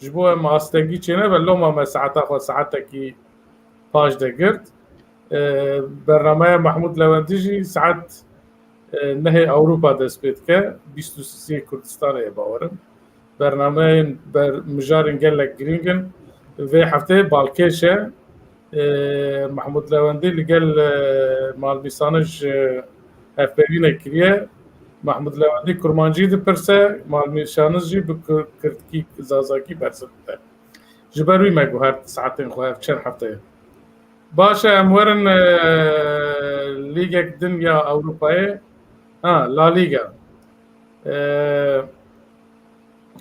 جبوه ماستنگی چنه ولو ما ساعتا خو ساعتا کی پاش دگرد برنامه محمود لوندیجی ساعت نه اوروبا دست بید که 23 کردستانه باورم برنامه مجارن گلک گرینگن و هفته بالکشه محمود لوندی لگل مال میسانج افبرین کریه محمود لوندی کرمانجی دی پرسه مال میشانزجی بکردکی زازاکی برسده جبروی مگو هر ساعتين خواه چند هفته باشه امورن لیگ دنیا اروپایی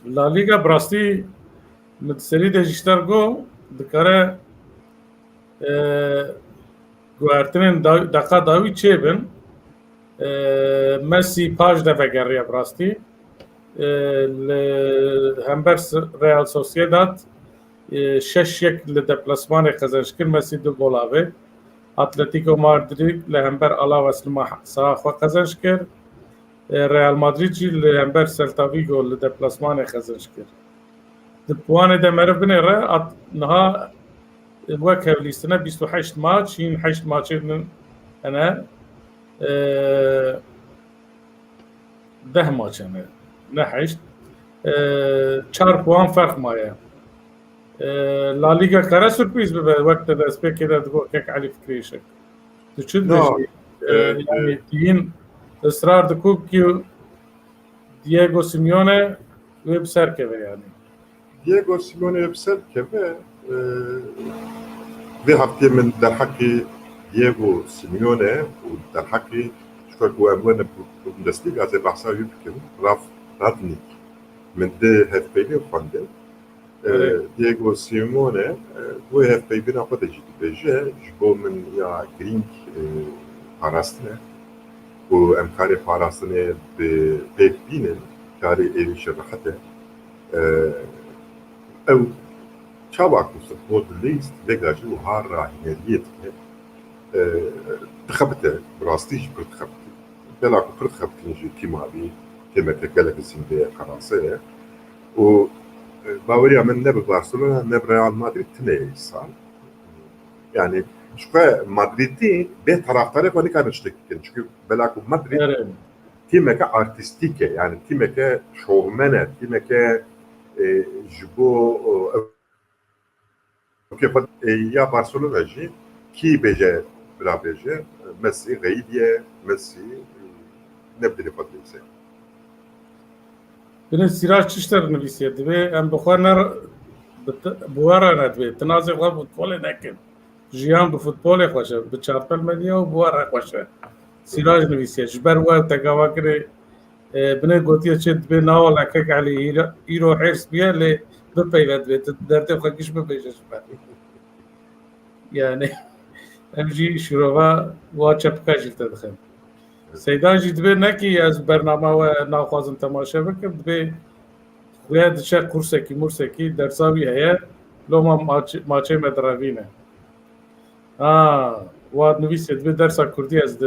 لا لیگا براستی متسری دجیشتر گو دکاره گوارتنین دقا داوی چه بن مسی پاش دفعه گریه براستی همبر رئال سوسیداد 6-1 لدپلاسمان قزنش کرد مسی 2 گل آورد اتلتیکو مادرید لهمبر علاوه سلما صاحب قزنش کرد رئال مادرید جی لهمبر سلتا ویگو لدپلاسمان قزنش کرد دپوان دمر بنره نها وقت لیستنا 28 ماتش این 8 ماتش انا 10 ماتش انا نه 8 4 پوان فرق مایا لا ليغا كره سوربريز بوقت دست به كده تقول كيك علي فكريشك تشد يعني تين اصرار دكوكيو دييغو سيميوني ويبسر كده يعني دييغو سيميوني ويبسر كده في هفتي من در حقي دييغو سيميوني ودر حقي شكو امونه بوندسليغا زي بحثا يمكن رافنيك من ده هفبيلي خواندن دييغو سيموني بو هفبيلي خود جدي بيجي جبو من يا جرينك باراستنه و امكاري باراستنه بيك بينن كاري ايوي شرحته او چاواک مستقبل لیست بگاجی و هر راهنریت تخبته براستیش برد خبتی بلاک برد خبتی نجی تیمابی تیمت گلک زنده خلاصه و باوریا من نب بارسلونا نب ريال مدريد تنه سال yani şu Madrid'i bir taraftarı bana karıştık çünkü belaku Madrid timeke artistike yani timeke şovmene timeke jibo ya Barcelona ji ki beje bla beje Messi gaydiye Messi ne bileyim fadlıysa. Bine Sirac çişler nivîsiye ve em bixwaner buwara nedve tinazê xwe futbolê nekin. Jiyan bi futbolê xweş e bi çarpel medya û buwara xweş e. Sirac nivîsiye ji ber we tegava kirê bine gotiye çê dibe nawa lekek Elî îro hêrs biye lê bipeyve divê derdê xwe giş bibêje ji ber. Yani em jî şîrova wa çepka jî te dixin. Seydan jî dibe nekî ez bernama we naxwazim temaşe bikim dibe xuya diçe kursekî mursekî dersa wî heye loma maçê me diravîne. Wa nivîsiye dibe dersa Kurdî ez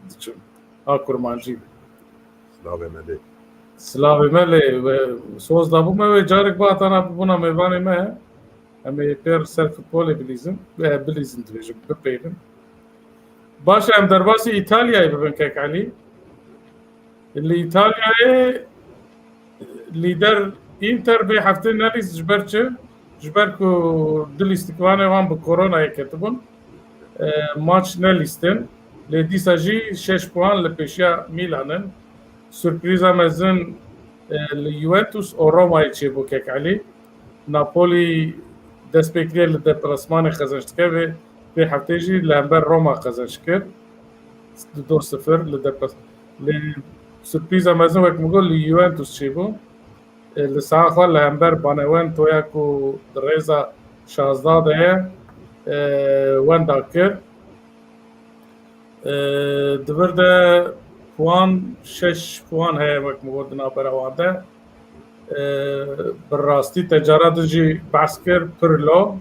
diçim. A kurmancî. Slavê me lê soz dabûme ve carek batana bûna mêvanê me em ê pêr ser futbolê bilîzin dibêjim bipeyvin. Baş em derbasî İtalyayê bibin kek Elî. Li İtalyayê lîder Inter bê heftê nelîst ji ber çi? Ji ber ku di lîstikvanê wan bi koronayê ketibûn maç nelîstin. Lê dîsa jî 6 puan li pêşiya Milanın. Sürprîza mezin li Juventus û Romayê çêbû kek Elî. Napoli destpêkiriye li deplasmanê xezanç dike vê pê heftê jî li hember Roma xezanç kir. 2-0 li deplasman. Lê sürprîza mezin wek min got li Juventus çêbû. Li saha xwe li hember Benevento ku di rêza 16 de ye wenda kir. Di vir de puan 6 puan heye wek min got di navbera wan de. Bi rastî tecaretê jî behs kir pir lo.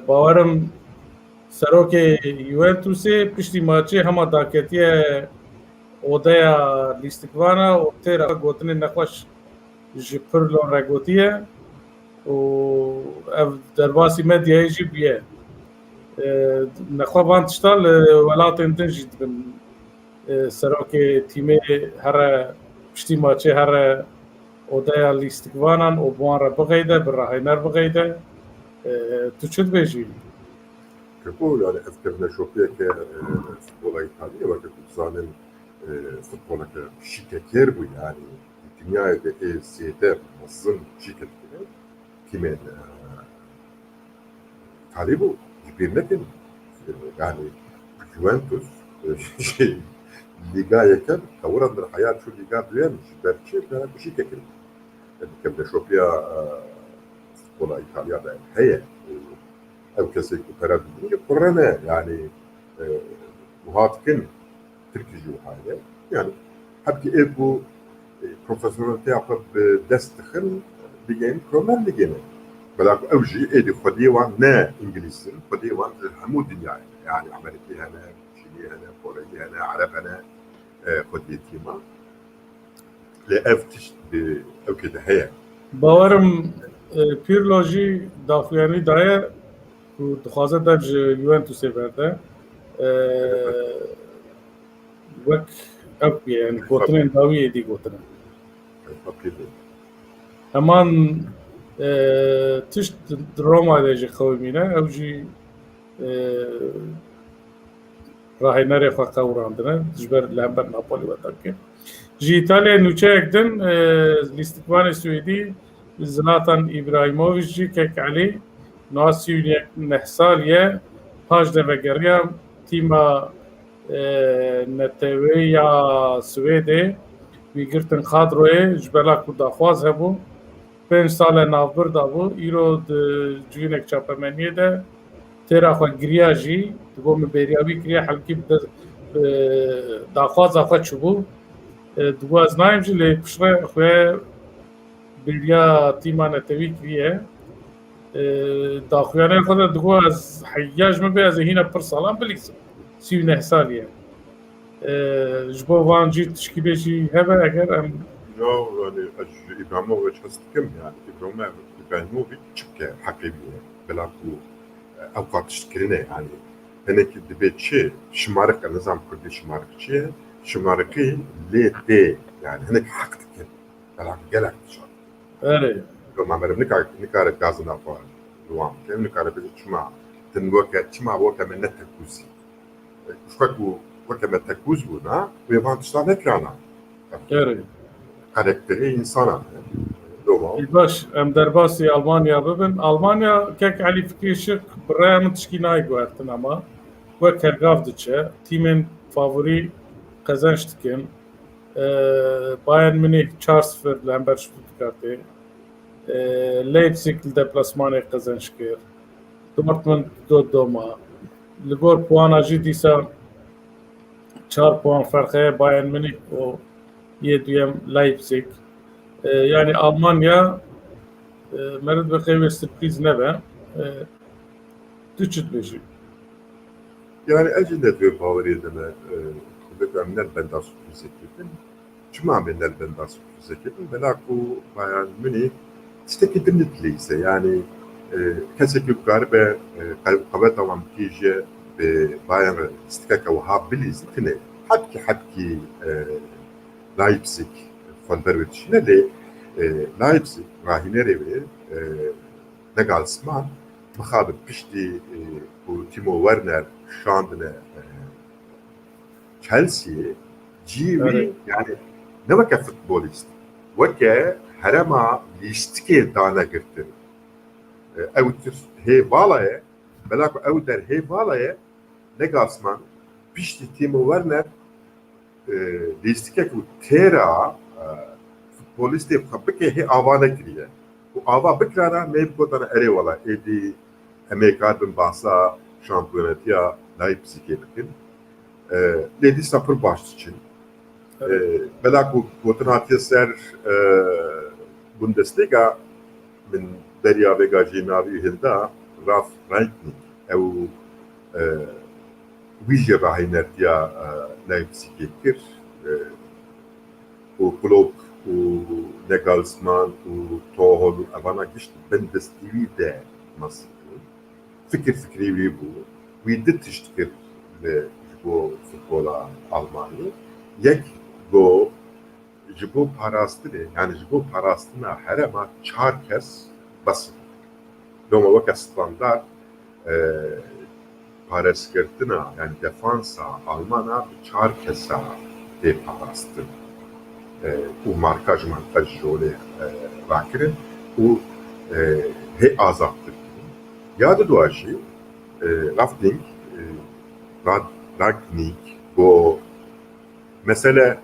Bawerim serokê Juventusê piştî maçê hema daketiye odeya lîstikvana û têra gotinê nexweş ji pir lo regotiye û ev derbasî medyayê jî bûye. Nexwe van tişta li welatên din jî dibin serokê tîmê here piştî maçê here odeya lîstikvanan û bi wan re bixeyde bi rahêner bixeyde. Tu çi dibêjî? Kabul yani efkirne şopiye ke futbola İtalya ve kutsanen futbola ke şikeker bu yani dünyaya da siyete nasıl şiketleri kimin talibu birlekin yani Juventus liga yeken kavurandır hayat şu liga duyanmış belki bir şikeker yani kemde şopiya futbola İtalya'da heye ev kesek operatörü korona yani muhatkin Türkiye hale yani hep ki bu profesyonelite yapıp destekhin ligin Premier Ligi'ne belki evci edi Xwedîwan ne İngilizsin Xwedîwan hemû dünyayê yani Amerikî hene Çinî hene Koreyî hene Arab hene Xwedî tîma lê ev tişt ew kê de heye Bawerim Pirlo jî daxuyanî daye ku dixwaze der ji Juventusê berde wek ev yani gotinên dawî êdî gotine. Heman tişt Roma'da jî xewimîne ew jî rahênerê xwe qewrandine ji ber li hember Napoli wetakê. Ji İtalyayê nûçeyek din lîstikvanê Swêdî Zlatan İbrahimovic jî kek Elî nasî neh saliye paş de vegeriya tîma netewê ya Swêdê ویگرتن خادروی جبلا کو داخواز هبو 5 سال نافبر دابو ایرو جوینک چاپمنیه ده تیرا خو گریاجی دبو مبریاوی گریا حلقی داخواز خو چبو دبو از نایم جی لی پشره خو بریا تیمان توی گریه داخویانه خود دبو از حیاج مبی از هینا پر سالان بلیس 39 سالیه جبو وانجی تشکیلی جی هبه اگر ام يعني ابراهيموفيتش هستكم يعني ابراهيموفيتش تشكي حقيقي بلاكو اوقات تشكرينه يعني هناك دبيت شيء شمارك النظام كردي شمارك شيء شماركي ليه دي يعني هناك حقتك بلاك جلك شو اره لما عمل نكار غازنا فوق دوام كم نكار بيجي شما تنوكا شما وكا من نتكوزي شكو وكا من تكوزونا ويبان تشتغل كرانا اره karakteri insana. Doğru. باش ام درباسی آلمانیا ببین آلمانیا کک علی فکریشک برای من تشکینای گوهرتن اما و کرگاف دچه تیمن فاوری قزنش دکن باین منی 4-0 لامبر شتوتگارتی لیپزیگ دپلاسمان قزنش کرد دورتموند 2-2 لگور پوانا جی دیسا 4 puan farkı Bayern Münih o 7 Leipzig. Yani Almanya مرد بخیر سرپریز نبه تشت بيجي Yani acele bir favori edeme kuvvetler benden sürpriz ekibin. Cuma benler benden sürpriz ekibin. Belaku Bayern Münih işte kesinlikle yani kesek yukarı kavvet avam kije ve Bayern istikaka ve habiliz tine hatki Leipzig von Berwitschine de Leipzig rahine revi Nagelsmann مخابر pişti bu Timo Werner şu anda Chelsea civi yani ne vakit futbolist vaka harama listike dana girdi evtir he balaya belak evder he balaya Nagelsmann pişti Timo Werner listike ku tera futbolist yapıp he avana kiriye bu ava bikrara mevkutana erevala edi Amerika bin bahsa şampiyonatiya Leipzig'e bakın. Ledi sapır baş için. Belak bu koordinatiyser Bundesliga min Derya ve Gajinavi Hilda Ralf Rangnick ev Vijay Rahinertiya Leipzig'e kir. O Klopp, o Nagelsmann, o Tuchel, avana geçti. Bundesliga'da nasıl? Fikri bu. Uydu tiştikir bu futbola Almanya. Yek bu bu parastı yani bu parastına her ama çar kes basın. Doma vaka standart paraskırtına yani defansa Almana çar kesa de parastı. O markaj rolü vakirin o he azattır. Yadı duaşı Rangnick bu mesele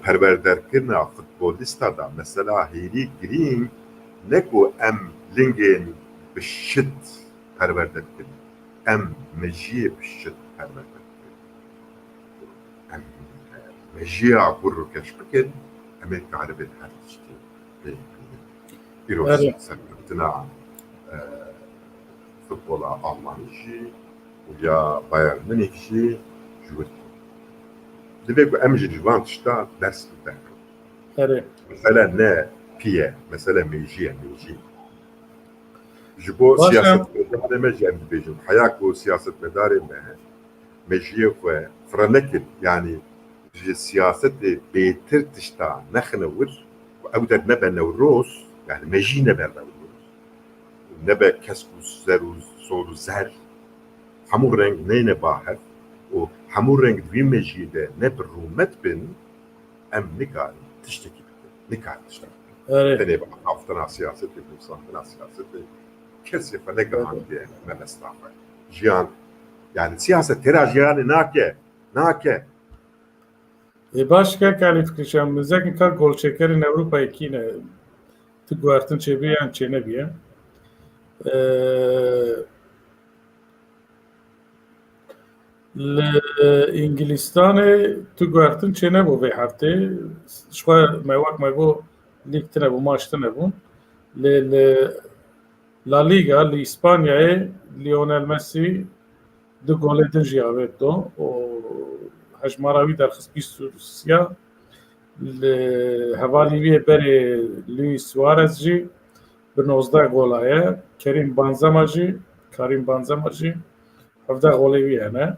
perverderkirna futbolistada mesela Harry Green ne ku em lingen bişit perverderkin em mejiye bişit perverderkin em mejiye kurru keşbikin Amerika haribin her işte bir olsun sakıntına futbola Almanji ya Bayern Münihji jüvit. Demek ki emci jüvantışta ders gider. Evet. Mesela ne piye, mesela meji. Jibo siyaset medare mecem bejim. Hayak bu siyaset medare mejiye ve franekin yani siyaset beter tışta nexnevir ve da nebe nevroz yani meji nebe nebe keskus zeruz soru zer hamur renk neyne bahar o hamur renk bir mecide ne bir rumet bin em nikar tişteki nikar tişteki Evet. yani haftana siyaset yapıyorsan siyaset kesife ne gahan diye memestafa jiyan yani siyaset teraj yani nake başka kalifikasyon müzik ka gol çekerin Avrupa'ya kine tu guartın çebiyan çene biye. لإنجلستاني تقارتن چنه بو في هفته شوى ما وقت ما بو ليك تنبو ماش تنبو ل لا ليغا لإسبانيا ليونيل ميسي دو جول دنجي عبيتو و هجماراوي در خصبيس روسيا هوالي بيه بري لويس سواريز جي بنوزده جولايه كريم بنزما جي 17 جولي بيه نه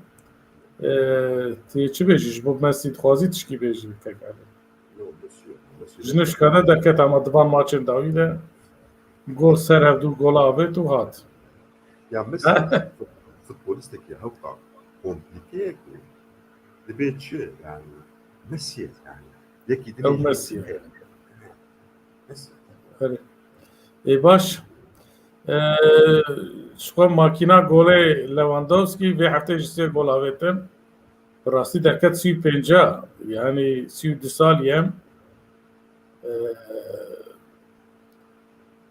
تی چی بیشی؟ بو مسی خوازی تشکی بیشی تکرار. جنش کنه در کت اما دوان ماچن داویده گل سر دو گل آبه تو هات. Ya mesela futbolistik ya hafta komplike ki debeci yani Messi yani yeki Ev Messi. باش شو ماکینا گله لواندوفسکی و هفته جسته گل آویتن راستی در کت 35 yani 32 سالیم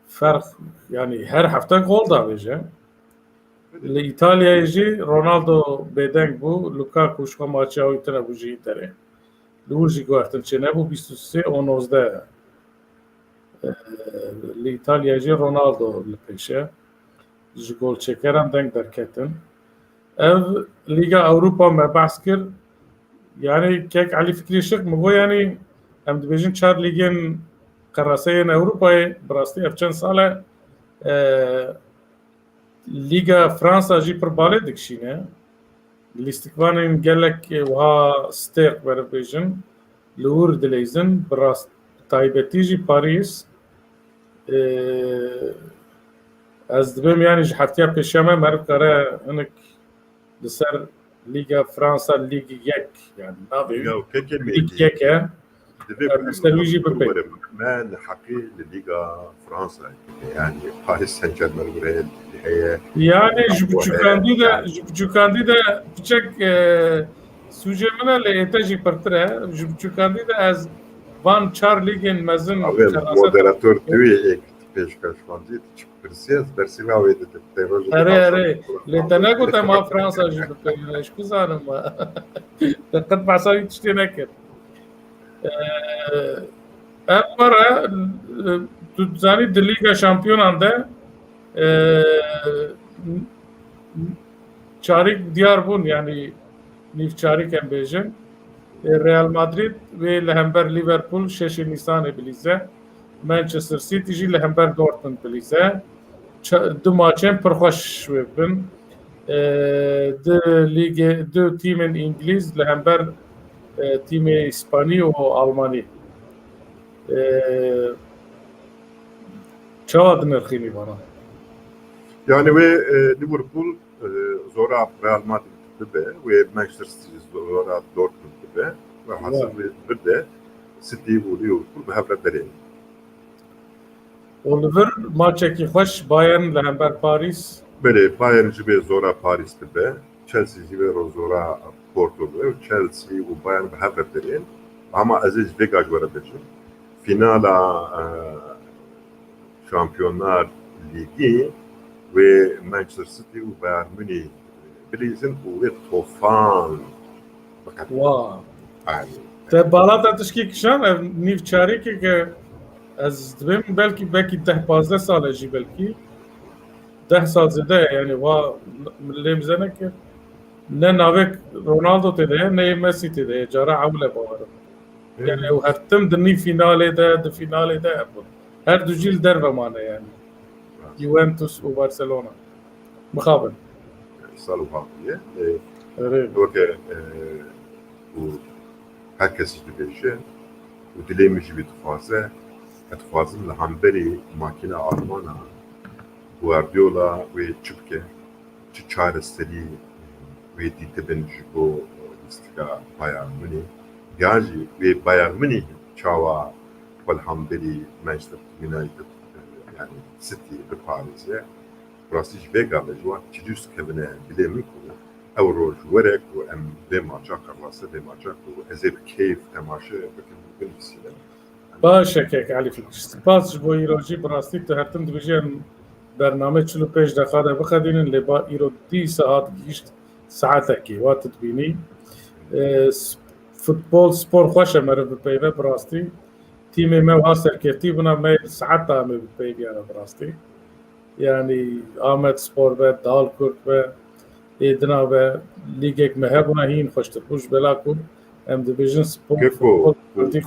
فرق yani her hafta gol da veje. İtalya'yı Ronaldo beden bu Lukaku şu maçı oytuna bu jitere. Luigi Guartın çene bu 23 İtalya'yı Ronaldo peşe. Gol çekeran denk derketin. Ev Liga Avrupa me bahskir yani kek Ali Fikri Şık mı bu yani hem de bejin 4 ligin karaseyen Avrupa'yı brasti efçen sale Liga Fransa jî pir balê dikişîne. Lîstikvanên gelek wiha stêq weribêjin li wir dilêzin bi rast taybetî jî Parîs ez dibêm yanî ji hefteya pêşiya me meriv kare hinek li ser Liga Fransa Lig 1 yani navê Lig 1 e serwî jî bibe. من حقي لليغا فرنسا يعني باريس سان جيرمان buraya heye yani ji buçukandî de piçek sûcê min e lê ête jî pirtir e ji buçukandî de ez van 4 ligên mezin moderatör diyor ek pêşkashvanjî çıkırsiyaz bersiva wê de Ere lê te negote ma Fransa jî bipeyne ji ku zanim te qet behsa wî tiştê nekir ev were tu zanî di Lîga Şampiyonan de çarîk diyar bûn yani nîv çarîk em bêjin Real Madrid ve li hember Liverpool 6 Nîsanê bilîze Manchester City jî li hember Dortmund bilîze du maçên pir xweş bin di Lîgê du tîmên İngiliz li hember tîmê İspanî û Almanî çawa dinirxînî bana yani ve Liverpool zora Real Madrid bibe ve Manchester City zora Dortmund bibe ve hasıl bir de City ve Liverpool bi hev re berên. Oliver maçekî xweş Bayern li hember Parîs Belê Bayern ji bê zora Parîs bibe, Chelsea ji bê zora Porto bibe, Chelsea û Bayern bi hev re berên. Ama ez ê ji vê gaj were bêjim. Finala Şampiyonlar Ligi ve Manchester City û Bayern Münih bilîzin û wê tofan fakat yani te bala te tişkî kişan ev nîv çarîkeke ez dibêm belkî 10-15 sal jî belkî 10 sal zêde yani wa lê bize nekir ne navek Ronaldo tê de ne Messi tê de cara ewle bawerim yani ew her tim di nîv finalê de di finalê de hebûn her du jî li derve mane yani Juventus û Barcelona mixabin sal û hatiye Erê û herkes ji dibêje û dilê min jî wê dixwaze ez dixwazim li hemberî makîna Almana Guardiola wê çi bike çi çareserî wê dîte bin ji bo lîstika Bayern Münih ya jî wê Bayern Münih çawa xwe li hemberî Manchester United yani City bi Parîsê rastî ji vê gavê ji wan çi dûst kevine dilê min ku ئەو ڕۆژ وەرێک و ئەم بێ ماچاق ڕاستە بێ ماچاق و ئەزێ کەیف تەماشە بکەن بنویسی باشێکێک علی فکر سپاس بۆ ئیرۆژی بڕاستی تو هەرتم دبژێن بەرنامە 45 دقیقە بخەدینن لێ با ئیرۆ 20 ساعت گیشت ساعتێکی واتت بینی فوتبۆل سپۆر خۆشە مەرە بپەیوە بڕاستی تیمێ مە ها سەرکێتی بوونا مە ساعتا مە بپەیویانە بڕاستی یعنی ئامەد سپۆر بە داڵ کورد بە ئێدنا بە لیگێک مە هەبوونا هین خۆشتر پوش بەلاک و ئەم دبژن سپۆر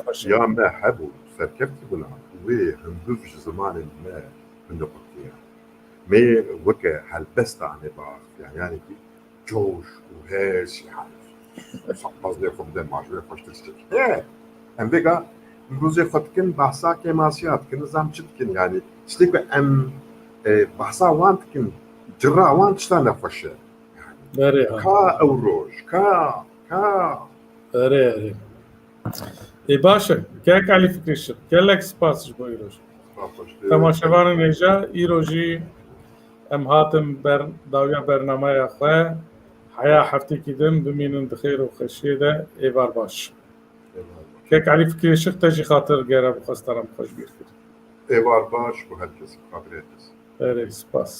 خۆش یا مە هەبوو سەرکەفتی بوونا وێ هەندوو زمانên me بنقطية مێ وەکە هەلبەستانێ باخ یانیانێکی جۆش و هێز بازێ خۆ بدەن ماژوێ خۆشتر ئەم بێگا روزێ خۆتکن بەحسا کێماسیات کە نزام چ بکن یانی شتێک بە ئەم بەحسا وان بکن جڕا وان تشتان نەخۆشە کا ئەو ڕۆژ کا ئەرێ باشە کێک علی فکریشت gelek spasî بۆ îroj temaşevanên êja îrojî em hatin dawiya bernameya xwe heya heftekî din bimînin di xêr û xweşiyê de êvar baş kek Elî Fikrîşik te jî xatir gere bi xwestaran xweş bîr kir êvar baş bu herkes xatirê erê spas